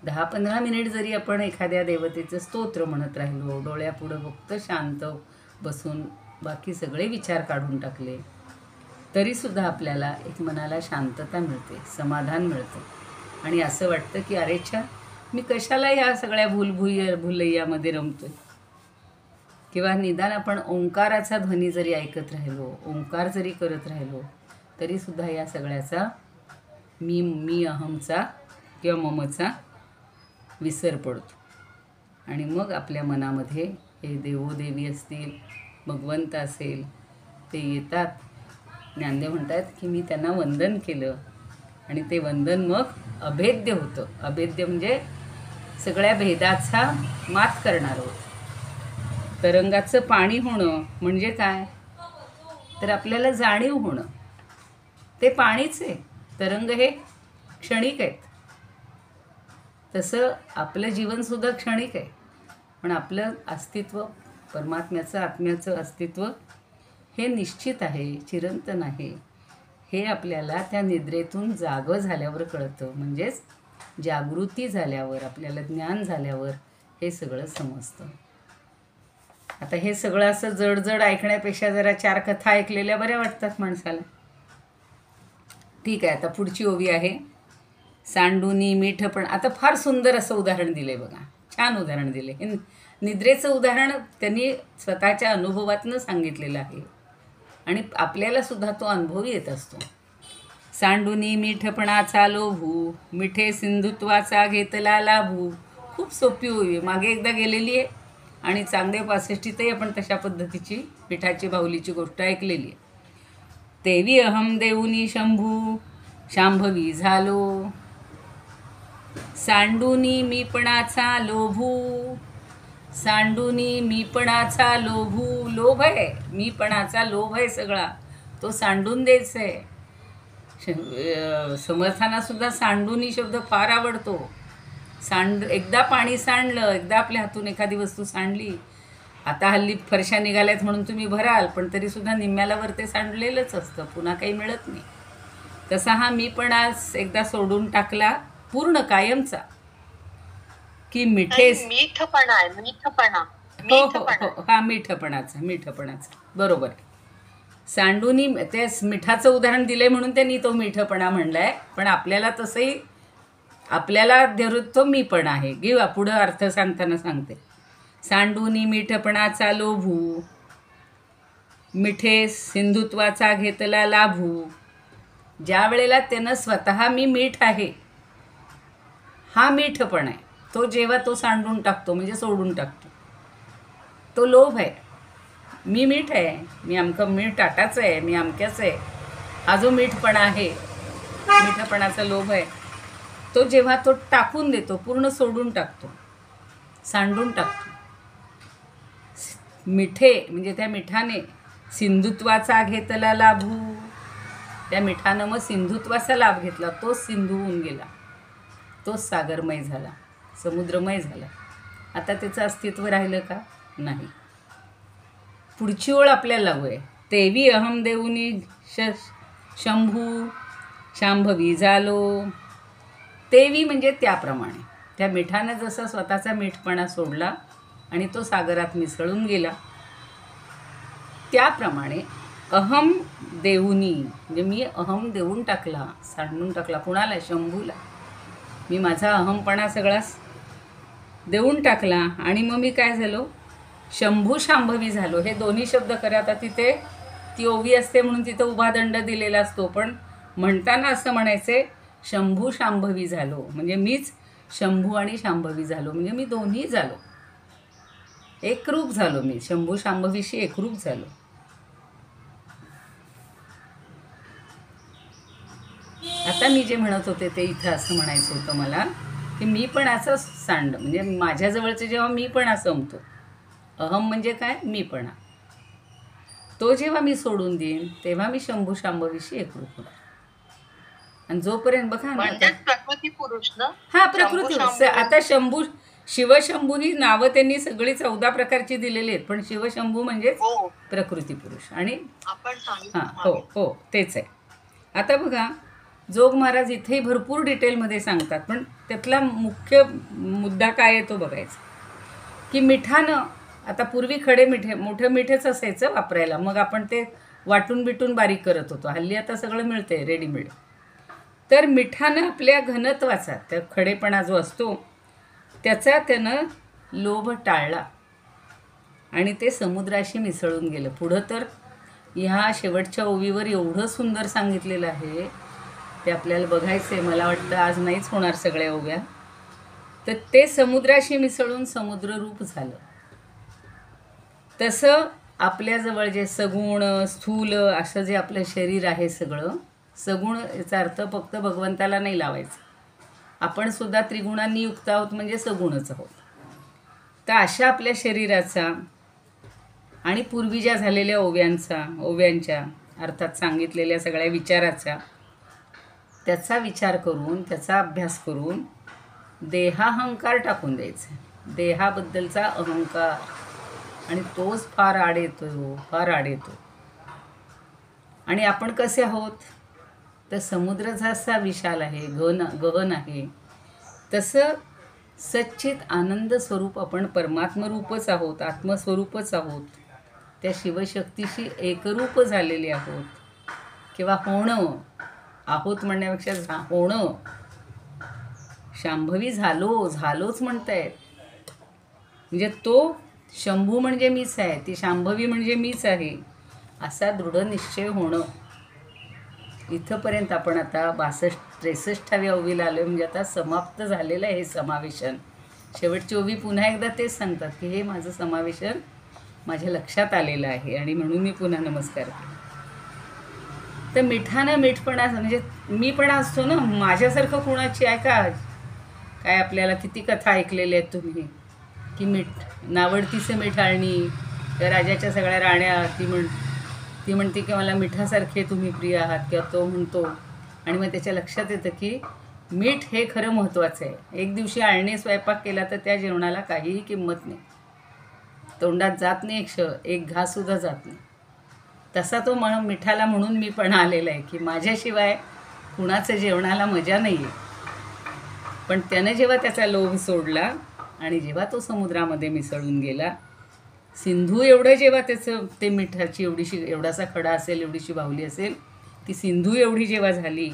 10-15 मिनिट जरी आपण एखाद्या देवतेचं स्तोत्र म्हणत राहिलो, डोळ्यापुढं फक्त शांत बसून बाकी सगळे विचार काढून टाकले, तरीसुद्धा आपल्याला एक मनाला शांतता मिळते, समाधान मिळतं आणि असं वाटतं की अरे छा, मी कशाला या सगळ्या भुलैयामध्ये रमतोय. किंवा निदान आपण ओंकाराचा ध्वनी जरी ऐकत राहिलो, ओंकार जरी करत राहिलो, तरीसुद्धा या सगळ्याचा मी अहमचा किंवा ममचा विसर पडतो. आणि मग आपल्या मनामध्ये हे देवोदेवी असतील, भगवंत असेल, ते येतात. ज्ञानदेव म्हणतात की मी त्यांना वंदन केलं आणि ते वंदन मग अभेद्य होतं. अभेद्य म्हणजे सगळ्या भेदाचा मात करणारं होतं. तरंगाचं पाणी होणं म्हणजे काय, तर आपल्याला जाणीव होणं. ते पाणीच आहे, तरंग हे क्षणिक आहेत. तसं आपलं जीवनसुद्धा क्षणिक आहे, पण आपलं अस्तित्व, परमात्म्याचं आत्म्याचं अस्तित्व हे निश्चित आहे, चिरंतन आहे. हे आपल्याला त्या निद्रेतून जागं झाल्यावर कळतं. म्हणजेच जागृती झाल्यावर, आपल्याला ज्ञान झाल्यावर हे सगळं समजतं. आता हे सगळं असं जड ऐकण्यापेक्षा जरा 4 कथा ऐकलेल्या बऱ्या वाटतात माणसाला. ठीक आहे, आता पुढची ओवी आहे. सांडूनी मीठ पण. आता फार सुंदर असं उदाहरण दिले बघा, छान उदाहरण दिले. हे निद्रेचं उदाहरण त्यांनी स्वतःच्या अनुभवातनं सांगितलेलं आहे आणि आपल्याला सुद्धा तो अनुभव येत असतो. सांडूनी मीठपणाचा लोभू, मिठे सिंधुत्वाचा घेतला लाभू. खूप सोपी ओवी, मागे एकदा गेलेली आहे आणि चांगदेव 65तही आपण तशा पद्धतीची मिठाची बाहुलीची गोष्ट ऐकलेली आहे. तेवी अहम देऊनी शंभू, शांभवी झालो. सांडूनी मीपणाचा लोभू, सांडूनी मीपणाचा लोभू. लोभ आहे, मीपणाचा लोभ आहे सगळा, तो सांडून द्यायचा आहे. समर्थांना सुद्धा सांडूनी शब्द फार आवडतो. एकदा पाणी सांडलं, एकदा आपल्या हातून एखादी वस्तू सांडली, आता हल्ली फरशा निघाल्यात म्हणून तुम्ही भराल, पण तरीसुद्धा निम्म्याला वर ते सांडलेलंच असतं, पुन्हा काही मिळत नाही. तसा हा मी पण आज एकदा सोडून टाकला पूर्ण कायमचा, की
मीठपणा आहे.
हो हो हो, हा मीठपणाचा बरोबर आहे. सांडूनी ते मिठाचं उदाहरण दिलंय म्हणून त्यांनी तो मीठपणा म्हणलाय, पण आपल्याला तसंही आपल्याला तो मी पण आहे. घेऊया पुढं अर्थ सांगताना सांगते. सांडूनी मीठपणाचा लोभू, मिठे सिंधुत्वाचा घेतला लाभू. ज्या वेळेला त्यानं स्वतः मी मीठ आहे, हा मीठपणा आहे, तो जेव्हा तो सांडून टाकतो म्हणजे सोडून टाकतो, तो लोभ आहे. मी मीठ आहे, मी टाटाचं आहे, मी अमक्याचं आहे, हा जो मीठपणा आहे, मीठपणाचा लोभ आहे, तो जेव्हा तो टाकून देतो, पूर्ण सोडून टाकतो, सांडून टाकतो. मिठे म्हणजे त्या मिठाने सिंधुत्वाचा घेतला लाभू, त्या मिठानं मग सिंधुत्वाचा लाभ घेतला, तोच सिंधू होऊन गेला, तोच सागरमय झाला, समुद्रमय झाला. आता त्याचं अस्तित्व राहिलं का? नाही. पुढची ओळ आपल्याला लागू आहे. तेवी अहम देऊनी शंभू शांभवी झालो. तेवी म्हणजे त्याप्रमाणे, त्या मिठानं जसं स्वतःचा मीठपणा सोडला आणि तो सागरात मिसळून गेला, त्याप्रमाणे अहम देऊनी म्हणजे मी अहम देऊन टाकला, सांडून टाकला. कुणाला? शंभूला. मी माझा अहमपणा सगळा देऊन टाकला आणि मग मी काय झालो? शंभू शांभवी झालो. हे दोन्ही शब्द करा. आता तिथे ती ओवी असते म्हणून तिथं उभा दंड दिलेला असतो, पण म्हणताना असं म्हणायचे शंभू शांभवी झालो, म्हणजे मीच शंभू आणि शांभवी झालो, म्हणजे मी दोन्ही झालो, एकरूप झालो. मी शंभू शांभवीशी एकरूप झालो. आता मी जे म्हणत होते ते इथं असं म्हणायचं होतं मला, की मी पण असं म्हणजे माझ्याजवळचं जेव्हा मी पण संपतो, अहम म्हणजे काय? मीपणा, तो जेव्हा मी सोडून देईन तेव्हा मी शंभू शांभवीशी एकरूप होणार. आणि जोपर्यंत बघा ना,
प्रकृती पुरुष ना,
हा प्रकृती. आता शंभू शिवशंभू ही नावं त्यांनी सगळी 14 प्रकारची दिलेली आहेत, पण शिवशंभू म्हणजे प्रकृती पुरुष. आणि हां हो हो तेच आहे. आता बघा, जोग महाराज इथेही भरपूर डिटेलमध्ये सांगतात, पण त्यातला मुख्य मुद्दा काय आहे तो बघायचा, की मिठानं, आता पूर्वी खडे मिठे मोठं मिठेच असायचं वापरायला, मग आपण ते वाटून बिटून बारीक करत होतो. हल्ली आता सगळं मिळतंय रेडीमेड. तर मिठानं आपल्या घनत्वाचा, त्या खडेपणा जो असतो त्याचा त्यानं लोभ टाळला आणि ते समुद्राशी मिसळून गेलं. पुढं तर ह्या शेवटच्या ओवीवर एवढं सुंदर सांगितलेलं आहे, ते आपल्याला बघायचं आहे. मला वाटतं आज नाहीच होणार सगळ्या ओव्या. तर ते समुद्राशी मिसळून समुद्ररूप झालं. तसं आपल्याजवळ जे सगुण स्थूल असं जे आपलं शरीर आहे सगळं, सगुण याचा अर्थ फक्त भगवंताला नाही लावायचं, आपण सुद्धा त्रिगुणांनी युक्त आहोत म्हणजे सगुणच आहोत. तर अशा आपल्या शरीराचा आणि पूर्वी ज्या झालेल्या ओव्यांच्या अर्थात सांगितलेल्या सगळ्या विचाराचा, त्याचा विचार करून, त्याचा अभ्यास करून देहाहंकार टाकून द्यायचा, देहाबद्दलचा अहंकार, आणि तोच फार आड येतो. आणि आपण कसे आहोत? तर समुद्र जसा विशाल आहे, गहन आहे, तसं सच्चित आनंद स्वरूप आपण परमात्मरूपच आहोत, आत्मस्वरूपच आहोत, त्या शिवशक्तीशी एकरूप झालेले आहोत. किंवा होणं, आहोत म्हणण्यापेक्षा होणं, शांभवी झालोच म्हणतायत. म्हणजे तो शंभू म्हणजे मीच आहे, ती शांभवी म्हणजे मीच आहे, असा दृढ निश्चय होणं. इथंपर्यंत आपण आता 63 ओवीला आलो आहे, म्हणजे आता समाप्त झालेलं आहे हे समावेशन. शेवटची ओवी पुन्हा एकदा तेच सांगतात की हे माझं समावेशन माझ्या लक्षात आलेलं आहे आणि म्हणून मी पुन्हा नमस्कार केला. तर मिठानं मीठपणा म्हणजे मीपणा असतो ना, माझ्यासारखं कोणाची आहे का? काय आपल्याला किती कथा ऐकलेल्या आहेत तुम्ही, की नावडतीचे मिठाळणी, त्या राजाच्या सगळ्या राण्या, ती म्हणते की मला मिठासारखे तुम्ही प्रिय आहात, किंवा तो म्हणतो, आणि मग त्याच्या लक्षात येतं की मीठ हे खरं महत्त्वाचं आहे. एक दिवशी आळणी स्वयंपाक केला तर त्या जेवणाला काहीही किंमत नाही, तोंडात जात नाही, एक घाससुद्धा जात नाही. तसा तो मिठाला म्हणून मी पण आलेला आहे की माझ्याशिवाय कुणाचं जेवणाला मजा नाही आहे. पण त्यानं जेव्हा त्याचा लोभ सोडला आणि जेव्हा तो समुद्रामध्ये मिसळून गेला, सिंधू एवढं जेव्हा त्याचं ते मिठाची एवढासा खडा असेल, एवढीशी बाहुली असेल, ती सिंधू एवढी जेव्हा झाली,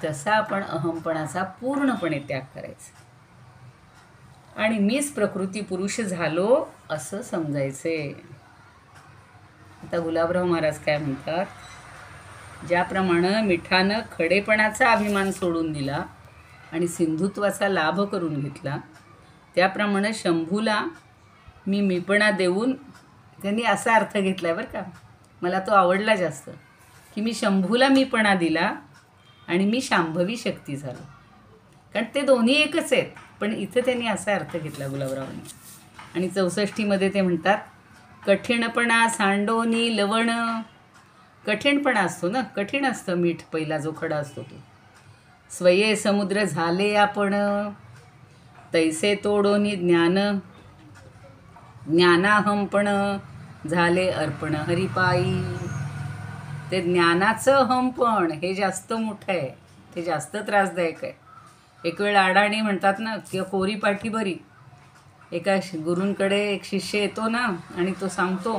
तसा आपण अहमपणाचा पूर्णपणे त्याग करायचा आणि मीच प्रकृती पुरुष झालो असं समजायचे. आता गुलाबराव महाराज काय म्हणतात, ज्याप्रमाणे मिठानं खडेपणाचा अभिमान सोडून दिला आणि सिंधुत्वाचा लाभ करून घेतला, त्याप्रमाणे शंभूला मीपणा देऊन त्यांनी असा अर्थ घेतला आहे बरं का, मला तो आवडला जास्त, की मी शंभूला मीपणा दिला आणि मी शांभवी शक्ती झालो. कारण ते दोन्ही एकच आहेत, पण इथं त्यांनी असा अर्थ घेतला गुलाबरावांनी. आणि 64मध्ये ते म्हणतात, कठीणपणा सांडोनी लवण. कठीणपणा असतो ना, कठीण असतं मीठ, पहिला जो खडा असतो तो. स्वये समुद्र झाले आपण, तैसे तोडोनी ज्ञान. ज्ञानाहमपण झाले अर्पण हरिपायी. ते ज्ञानाचं अहमपण हे जास्त मोठं आहे, ते जास्त त्रासदायक आहे. एक वेळ अडाणी म्हणतात ना, किंवा कोरी पाठी बरी. एका गुरूंकडे एक शिष्य येतो ना आणि तो सांगतो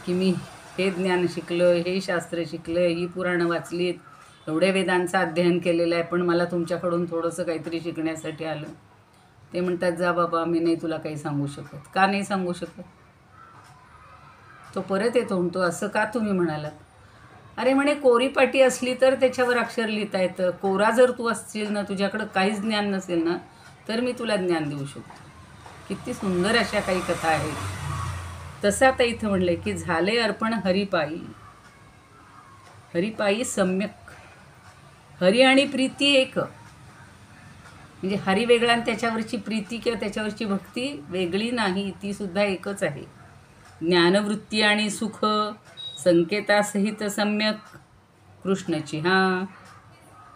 की मी हे ज्ञान शिकलो, हे शास्त्र शिकलं, ही पुराणं वाचलीत, एवढे वेदांचं अध्ययन केलेलं आहे, पण मला तुमच्याकडून थोडंसं काहीतरी शिकण्यासाठी आलं. ते म्हणतात, जा बाबा, मी नाही तुला काही सांगू शकत. का नाही सांगू शकत? तो परत येतो, म्हणतो, असं का तुम्ही म्हणालात? अरे म्हणे, कोरी पाटी असली तर त्याच्यावर अक्षर लिहिता येतं. कोरा जर तू असशील ना, तुझ्याकडं काहीच ज्ञान नसेल ना, तर मी तुला ज्ञान देऊ शकतो. किती सुंदर अशा काही कथा आहेत. तसं आता इथं म्हणलं की झाले अर्पण हरिपायी. हरिपायी सम्यक. हरी आणि प्रीती एक, म्हणजे हरी वेगळा आणि त्याच्यावरची प्रीती किंवा त्याच्यावरची भक्ती वेगळी नाही, ती सुद्धा एकच आहे. ज्ञानवृत्ती आणि सुख संकेतासहित सम्यक कृष्णची. हां,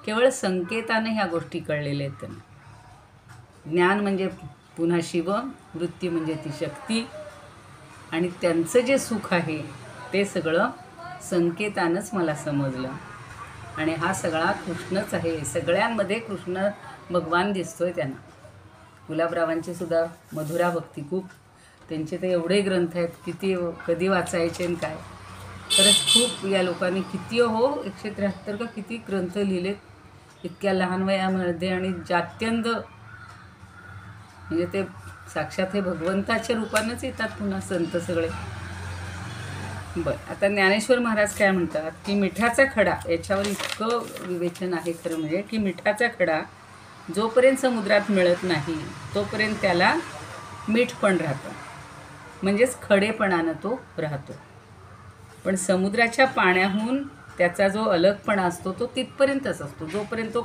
केवळ संकेतानं ह्या गोष्टी कळलेल्या आहेत त्यांना. ज्ञान म्हणजे पुन्हा शिव, वृत्ती म्हणजे ती शक्ती, आणि त्यांचं जे सुख आहे ते सगळं संकेतानंच मला समजलं. आणि हा सगळा कृष्णच आहे. सगळ्यांमध्ये कृष्ण भगवान दिसतोय त्यांना. गुलाबरावांची सुद्धा मधुरा भक्ती खूप, त्यांचे ते एवढे ग्रंथ आहेत, किती कधी वाचायचे आणि काय. खरंच खूप या लोकांनी किती 173 का किती ग्रंथ लिहिलेत इतक्या लहान वयामध्ये, आणि जात्यंत म्हणजे ते साक्षात हे भगवंताच्या रूपानंच येतात पुन्हा संत सगळे. बरं, आता ज्ञानेश्वर महाराज काय म्हणतात की मिठाचा खडा, याच्यावर इतकं विवेचन आहे खरं म्हणजे, की मिठाचा खडा जोपर्यंत समुद्रात मिळत नाही तोपर्यंत त्याला मीठ पण राहतं, म्हणजेच खडेपणानं तो राहतो. पण समुद्राच्या पाण्याहून त्याचा जो अलगपणा असतो तो तिथपर्यंतच असतो, जोपर्यंत तो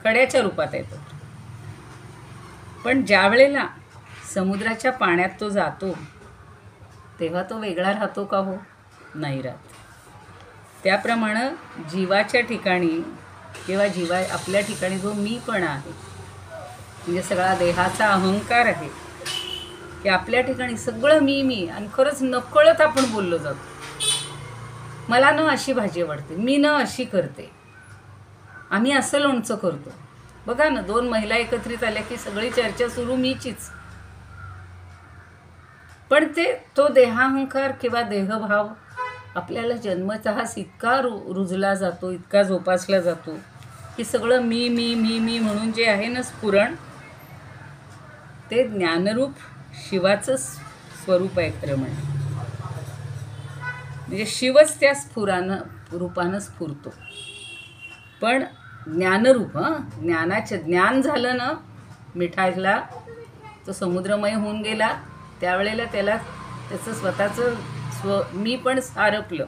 खड्याच्या रूपात येतो. पण ज्या वेळेला समुद्राच्या पाण्यात तो जातो तेव्हा तो वेगळा राहतो का? हो, नाही राहत. त्याप्रमाणे जीवाच्या ठिकाणी किंवा आपल्या ठिकाणी जो मीपणा आहे, म्हणजे सगळा देहाचा अहंकार आहे, की आपल्या ठिकाणी सगळं मी आणि खरंच नकळत आपण बोललो जातो. मला न अशी भाजी आवडते, मी न अशी करते, आम्ही असं लोणचं करतो. बघा ना, 2 महिला एकत्रित आल्या की सगळी चर्चा सुरू मीचीच. पण तो देहाहंकार किंवा देहभाव आपल्याला जन्मतःच इतका रुजला जातो, इतका जोपासला जातो, की सगळं मी मी मी मी म्हणून जे आहे ना स्फुरण, ते ज्ञानरूप शिवाचं स्वरूप आहे खरं म्हणजे शिवच त्या रूपानं स्फुरतो. पण ज्ञानरूप, ज्ञान झालं ना मिठाला, तो समुद्रमय होऊन गेला, त्यावेळेला त्याला त्याचं स्वतःचं मी पण सारपलं,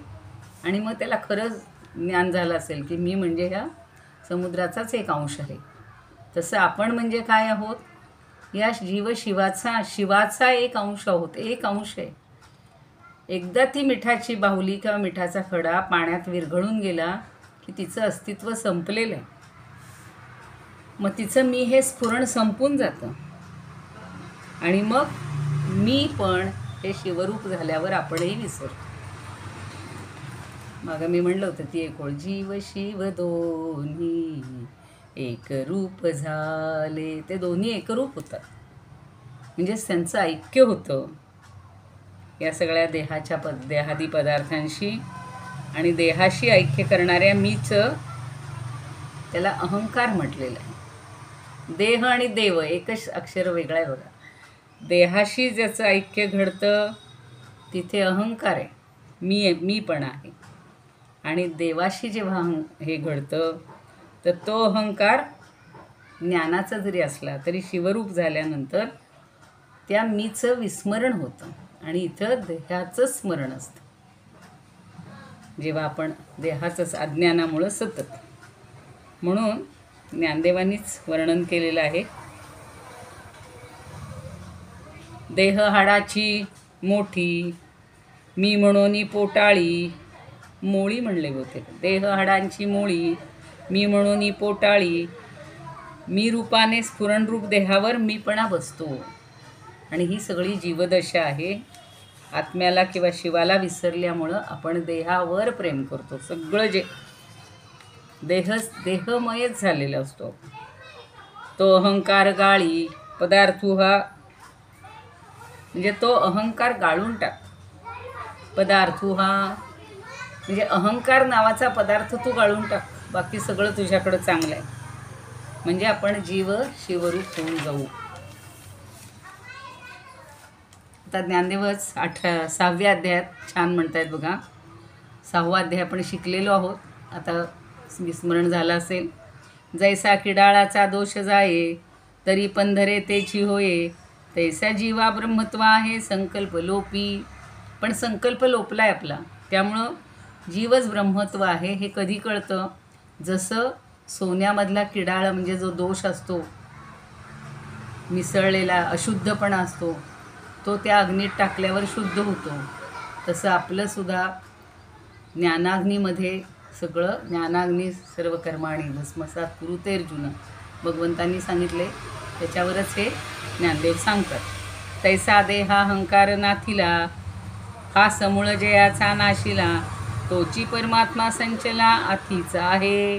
आणि मग त्याला खरंच ज्ञान झालं असेल की मी म्हणजे ह्या समुद्राचाच एक अंश आहे. तसं आपण म्हणजे काय आहोत? या शिवाचा एक अंश आहोत, एक अंश आहे. एकदा ती मिठाची बाहुली किंवा मिठाचा खडा पाण्यात विरघळून गेला की तिचं अस्तित्व संपलेलं आहे. मग तिचं मी हे स्फुरण संपून जातं आणि मग मी पण हे शिवरूप झाल्यावर आपणही विसरतो. मग मी म्हणलं होतं ती एक ओळ, जीव शिव दोन्ही एक रूप झाले. ते दोन्ही एकरूप होतात, म्हणजेच त्यांचं ऐक्य होतं या सगळ्या देहादी पदार्थांशी. आणि देहाशी ऐक्य करणाऱ्या मीच त्याला अहंकार म्हटलेलं आहे. देह आणि देव एकच अक्षर वेगळं आहे बघा. देहाशी ज्याचं ऐक्य घडतं तिथे अहंकार आहे, मी पण आहे. आणि देवाशी जेव्हा हे घडतं तर तो अहंकार ज्ञानाचा जरी असला तरी शिवरूप झाल्यानंतर त्या मीचं विस्मरण होतं आणि इथं देहाचं स्मरण असतं. जेव्हा आपण देहाचंच अज्ञानामुळं सतत, म्हणून ज्ञानदेवांनीच वर्णन केलेलं आहे. देह हाडाची मोठी मी म्हणून पोटाळी, मोळी म्हणले होते. देह हाडांची मोळी मी म्हणून पोटाळी, मी रूपाने स्फुरणरूप देहावर मीपणा बसतो. आणि ही सगळी जीवदशा आहे. आत्म्याला किंवा शिवाला विसरल्यामुळं आपण देहावर प्रेम करतो. सगळं जे देहमयच झालेला असतो. तो अहंकार गाळी पदार्थू हा, म्हणजे तो अहंकार गाळून टाक. पदार्थू हा म्हणजे अहंकार नावाचा पदार्थ तू गाळून टाक, बाकी सगळं तुझ्याकडं चांगलं आहे. म्हणजे आपण जीव शिवरूप होऊन जाऊ. आता ज्ञानदेवच 6व्या अध्यायात छान म्हणतायत बघा. 6वा अध्याय आपण शिकलेलो आहोत, आता विस्मरण झालं असेल. जैसा किडाळाचा दोष जाये तरी पंधरे तेची होये, तैसा जीवा ब्रह्मत्व आहे संकल्प लोपी. पण संकल्प लोपलाय आपला, त्यामुळं जीवच ब्रह्मत्व आहे हे कधी कळतं? जसं सोन्यामधला किडाळ म्हणजे जो दोष असतो, मिसळलेला अशुद्धपणा असतो, तो त्या अग्नीत टाकल्यावर शुद्ध होतो. तसं आपलंसुद्धा ज्ञानाग्नीमध्ये सगळं, ज्ञानाग्नी सर्व कर्माणी भस्मसात कुरुते अर्जुन भगवंतांनी सांगितले, त्याच्यावरच हे ज्ञानदेव सांगतात. तैसा देहा हंकार नाथिला, हा समूळ जयाचा नाशिला, तोची परमात्मा संचला आथीचा आहे.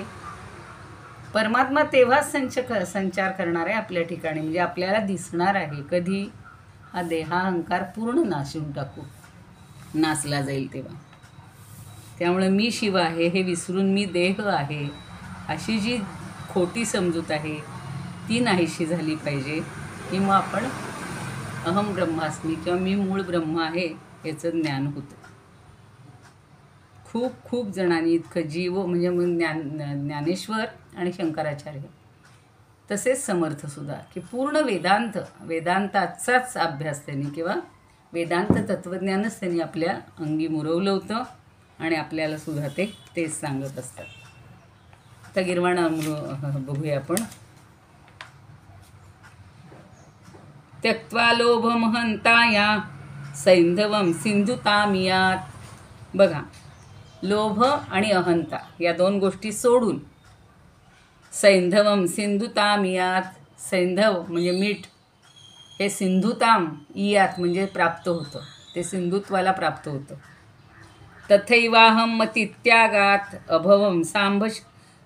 परमात्मा तेव्हाच संचार करणार आहे आपल्या ठिकाणी, म्हणजे आपल्याला दिसणार आहे. कधी? हा देहाहंकार पूर्ण नाशून टाकू, नासला जाईल तेव्हा. त्यामुळे मी शिव आहे हे विसरून मी देह आहे अशी जी खोटी समजूत आहे ती नाहीशी झाली पाहिजे, की मग आपण अहम ब्रह्मास्मी किंवा मी मूळ ब्रह्म आहे याचं ज्ञान होतं. खूप खूप जणांनी इतकं जीव म्हणजे ज्ञानेश्वर आणि शंकराचार्य तसेच समर्थसुद्धा, की पूर्ण वेदांताचाच अभ्यास त्यांनी किंवा वेदांत तत्त्वज्ञानच त्यांनी आपल्या अंगी मुरवलं होतं आणि आपल्याला सुद्धा तेच सांगत असतात. आता गिरवाण बघूया आपण. त्यक्त्वा लोभ महंताया सैंधवम सिंधुतामियात. बघा, लोभ आणि अहंता या दोन गोष्टी सोडून सैंधवम सिंधुतामियात, सैंधव म्हणजे मीठ, हे सिंधुताम इयात म्हणजे प्राप्त होतं, ते सिंधुत्वाला प्राप्त होतं. तथैवाहम मतित्यागात अभवम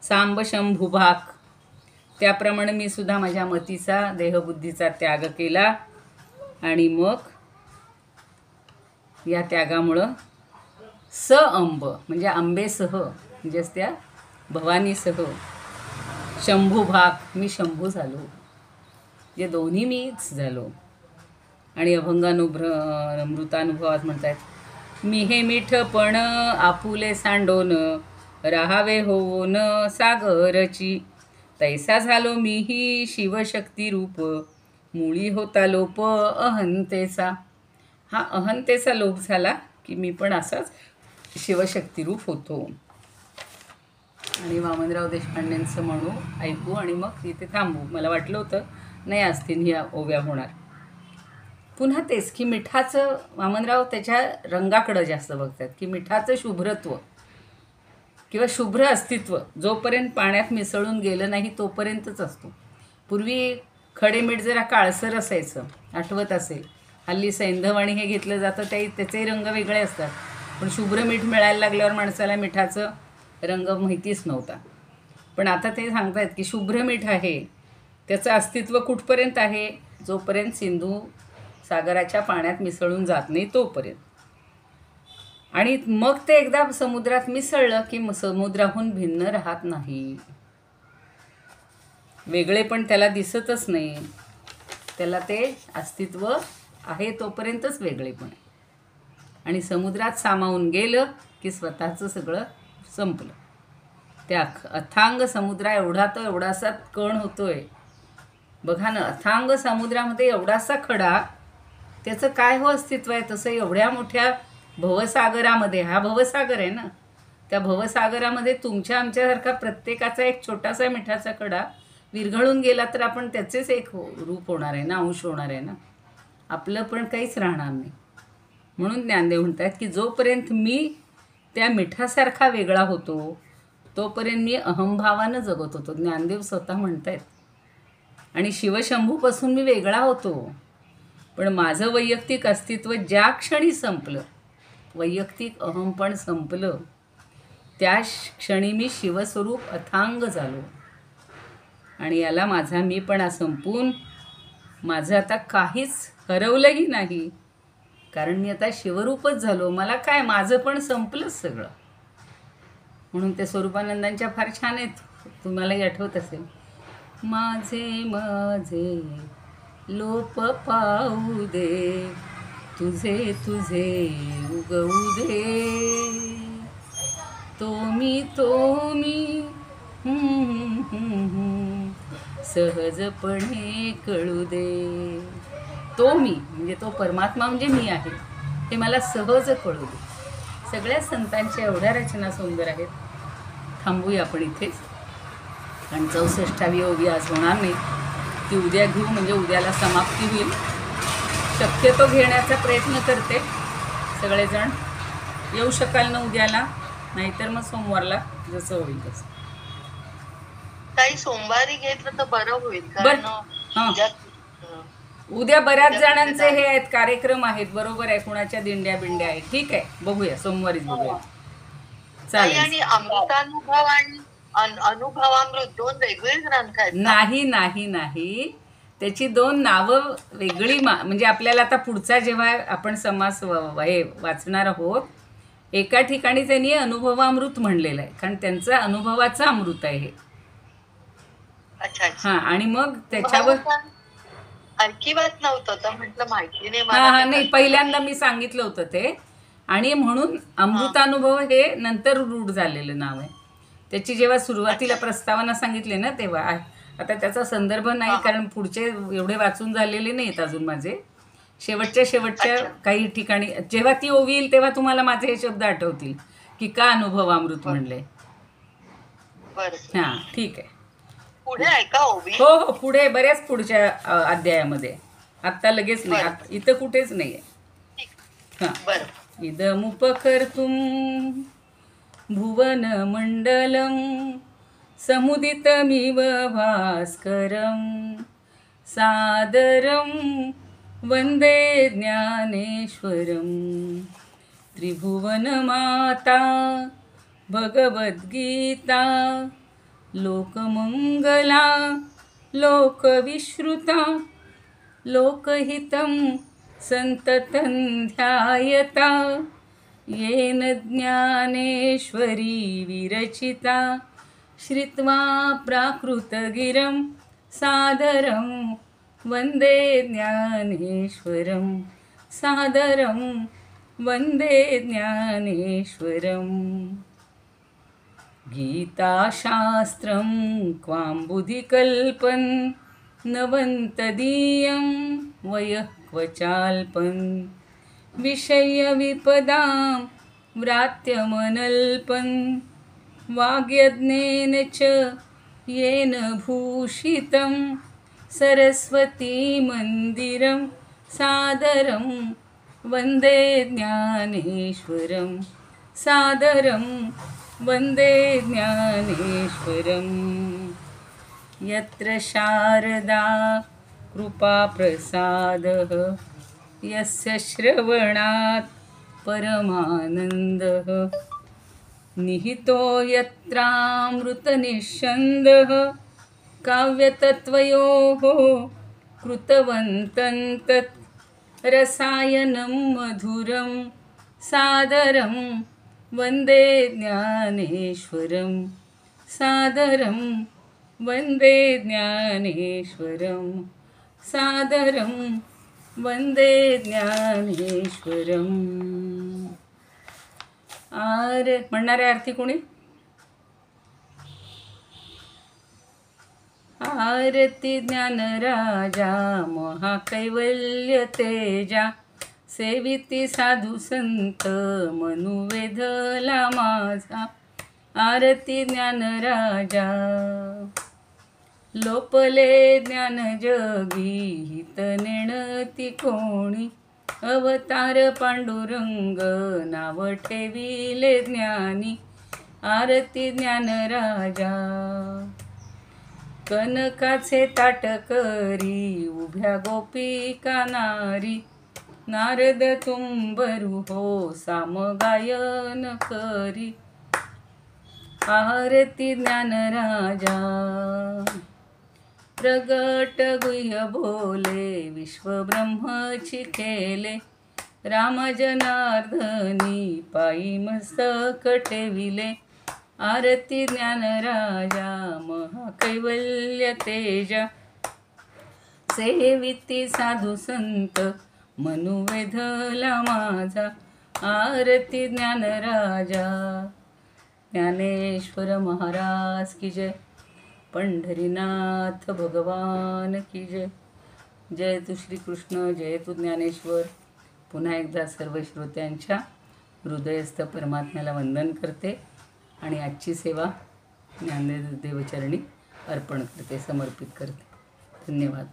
सांब शंभुभाक. त्याप्रमाणे मी सुद्धा माझ्या मतीचा देहबुद्धीचा त्याग केला आणि मग या त्यागामुळं अंब म्हणजे आंबेसह, म्हणजेच त्या भवानीसह शंभुभाक मी शंभू झालो, जे दोन्ही मीच झालो. आणि अभंगानुभवात म्हणतात, मी हे मीठपण आपुले सांडोन राहावे होऊन सागरची, तैसा झालो मीही शिवशक्ती रूप मुळी होता लोप अहंतेचा. हा अहंतेचा लोप झाला की मी पण असाच शिवशक्तिरूप होतो. आणि वामनराव देशपांडेंचं म्हणू ऐकू आणि मग इथे थांबू. मला वाटलं होतं नाही असतील ह्या ओव्या होणार. पुन्हा तेच की मिठाचं, वामनराव त्याच्या रंगाकडं जास्त बघतात, की मिठाचं शुभ्रत्व किंवा शुभ्र अस्तित्व जोपर्यंत पाण्यात मिसळून गेलं नाही तोपर्यंतच असतो. पूर्वी खडे मीठ जरा काळसर असायचं, आठवत असेल. हल्ली सैंधव आणि हे घेतलं जातं त्याचे रंग वेगळे असतात. पण शुभ्र मीठ मिळायला लागल्यावर माणसाला मिठाचं रंग माहितीच नव्हता. पण आता ते सांगतायत की शुभ्र मीठ आहे, त्याचं अस्तित्व कुठपर्यंत आहे, जोपर्यंत सिंधू सागराच्या पाण्यात मिसळून जात नाही तोपर्यंत. आणि मग ते एकदा समुद्रात मिसळलं की समुद्राहून भिन्न राहत नाही. वेगळे पण त्याला दिसतच नाही, त्याला ते अस्तित्व आहे तोपर्यंतच वेगळेपण आहे. आणि समुद्रात सामावून गेलं की स्वतःचं सगळं संपलं. त्या अथांग समुद्रा एवढा तो एवढासा कण होतोय बघा ना. अथांग समुद्रामध्ये एवढासा खडा, त्याचं काय हो अस्तित्व आहे. तसं एवढ्या मोठ्या भवसागरामध्ये, हा भवसागर आहे ना, त्या भवसागरामध्ये तुमच्या आमच्यासारखा प्रत्येकाचा एक छोटासा मिठाचा खडा विरघळून गेला तर आपण त्याचेच एक रूप होणार आहे ना, अंश होणार आहे ना. आपलं पण काहीच राहणार नाही. म्हणून ज्ञानदेव म्हणतात की जोपर्यंत मी त्या मिठासारखा वेगळा होतो तोपर्यंत मी अहंभावानं जगत होतो. ज्ञानदेव स्वतः म्हणतायत. आणि शिवशंभूपासून मी वेगळा होतो, पण माझं वैयक्तिक अस्तित्व ज्या क्षणी संपलं, वैयक्तिक अहमपण संपलं, त्या क्षणी मी शिवस्वरूप अथांग झालो. आणि याला माझा मीपणा संपून माझं आता काहीच हरवलंही नाही, कारण मी आता शिवरूपच झालो. मला काय, माझं पण संपलंच सगळं. म्हणून ते स्वरूपानंदांच्या फार छान आहेत, तुम्हालाही आठवत असेल. माझे माझे लोप पाऊ दे, तुझे तुझे उगवू दे, तो मी सहजपणे कळू दे. तो मी म्हणजे तो परमात्मा म्हणजे मी आहे, हे मला सहज कळू दे. सगळ्या संतांच्या एवढ्या रचना सुंदर आहेत. थांबूया आपण इथेच, कारण 64वी ओवी आज होणार नाही, ती उद्या घेऊ, म्हणजे उद्याला समाप्ती होईल. शक्यतो घेण्याचा प्रयत्न करते. सगळेजण येऊ शकाल ना उद्याला, नाहीतर मग सोमवारला जसं होईल तसं.
काही सोमवारी घेतलं तर बरं होईल.
उद्या बऱ्याच जणांचे हे आहेत, कार्यक्रम आहेत. बरोबर आहे, कुणाच्या दिंड्या बिंड्या आहेत. ठीक आहे, बघूया सोमवारीच बघूया.
चालेल. आणि अमृतानुभव आणि अनुभवामृत दोन वेगळे ग्रंथ आहेत.
नाही नाही नाही, त्याची दोन नावं वेगळी. म्हणजे आपल्याला आता पुढचा जेव्हा आपण समास हे वाचणार आहोत, एका ठिकाणी त्यांनी अनुभवामृत म्हणलेलं आहे, कारण त्यांचा अनुभवाचा अमृत आहे हे.
अच्छा.
हां, आणि मग त्याच्यावर
अर्किवात नव्हतं तर म्हटलं माहिती नाही.
हां नाही, पहिल्यांदा मी सांगितलं होतं ते. आणि म्हणून अमृतानुभव हे नंतर रूढ झालेलं नाव आहे. त्याची जेव्हा सुरुवातीला प्रस्तावना सांगितली ना तेव्हा, आता त्याचा संदर्भ नाही कारण पुढचे एवढे वाचून झालेले नाहीत अजून माझे. शेवटच्या काही ठिकाणी जेव्हा ती ओवी येईल तेव्हा तुम्हाला माझे हे शब्द आठवतील की का अनुभवामृत म्हणले. हां ठीक आहे.
पुढे आहे का ओवी?
हो हो, पुढे बऱ्याच पुढच्या अध्यायामध्ये. आत्ता लगेच नाही, इथं कुठेच नाही आहे. हां, इदमुपकर्तुं भुवनमण्डलं समुदितमिव भास्करं सादरं वन्दे ज्ञानेश्वरं. त्रिभुवनमाता भगवद्गीता लोकमङ्गला लोकविश्रुता लोकहितं संततं ध्यायता येन ज्ञानेश्वरी विरचिता श्रुत्वा प्राकृतगिरं सादरं वन्दे ज्ञानेश्वरं सादरं वन्दे ज्ञानेश्वरं. गीताशास्त्रं क्वाम्बुधिकल्पन् नवन्तदीयं वयः क्वचाल्पन् विषयविपदां व्रात्यमनल्पन् वाग्यज्ञेन च येन भूषितं सरस्वतीमन्दिरं सादरं वन्दे ज्ञानेश्वरं सादरं वन्दे ज्ञानेश्वरम् यत्र शारदा कृपाप्रसादः यस्य श्रवणात् परमानन्दः निहितो यत्रामृतनिःस्यन्दः काव्यतत्त्वयोः कृतवन्तं तत् रसायनं मधुरं सादरं वन्दे ज्ञानेश्वरं सादरं वन्दे ज्ञानेश्वरं सादरं वन्दे ज्ञानेश्वरम्. म्हणणारे आरती कोणी? आरती ज्ञानराजा महाकैवल्य तेजा सेविती साधू संत मनुवेधला माझा. आरती ज्ञानराजा लोपले ज्ञान जगी हित नेणती कोणी. अवतार पांडुरंग नाव ठेविले ज्ञानी. आरती ज्ञानराजा कनकाचे ताटकरी उभ्या गोपिका नारी. नारद तुंबरू हो सामगायन करी. आरती ज्ञानराजा प्रगट गुह्य बोले विश्वब्रह्मची केले. राम जनार्दनी पायी मस्तक ठेविले. आरती ज्ञानराजा महाकैवल्य तेजा सेविती साधू संत मनुवेधला माझा. आरती ज्ञानराजा ज्ञानेश्वर महाराज की जय. पंढरीनाथ भगवान की जय. जय तू श्रीकृष्ण, जय तू ज्ञानेश्वर. पुन्हा एकदा सर्व श्रोत्यांच्या हृदयस्थ परमात्म्याला वंदन करते आणि आजची सेवा ज्ञानदेवचरणी अर्पण करते, समर्पित करते. धन्यवाद.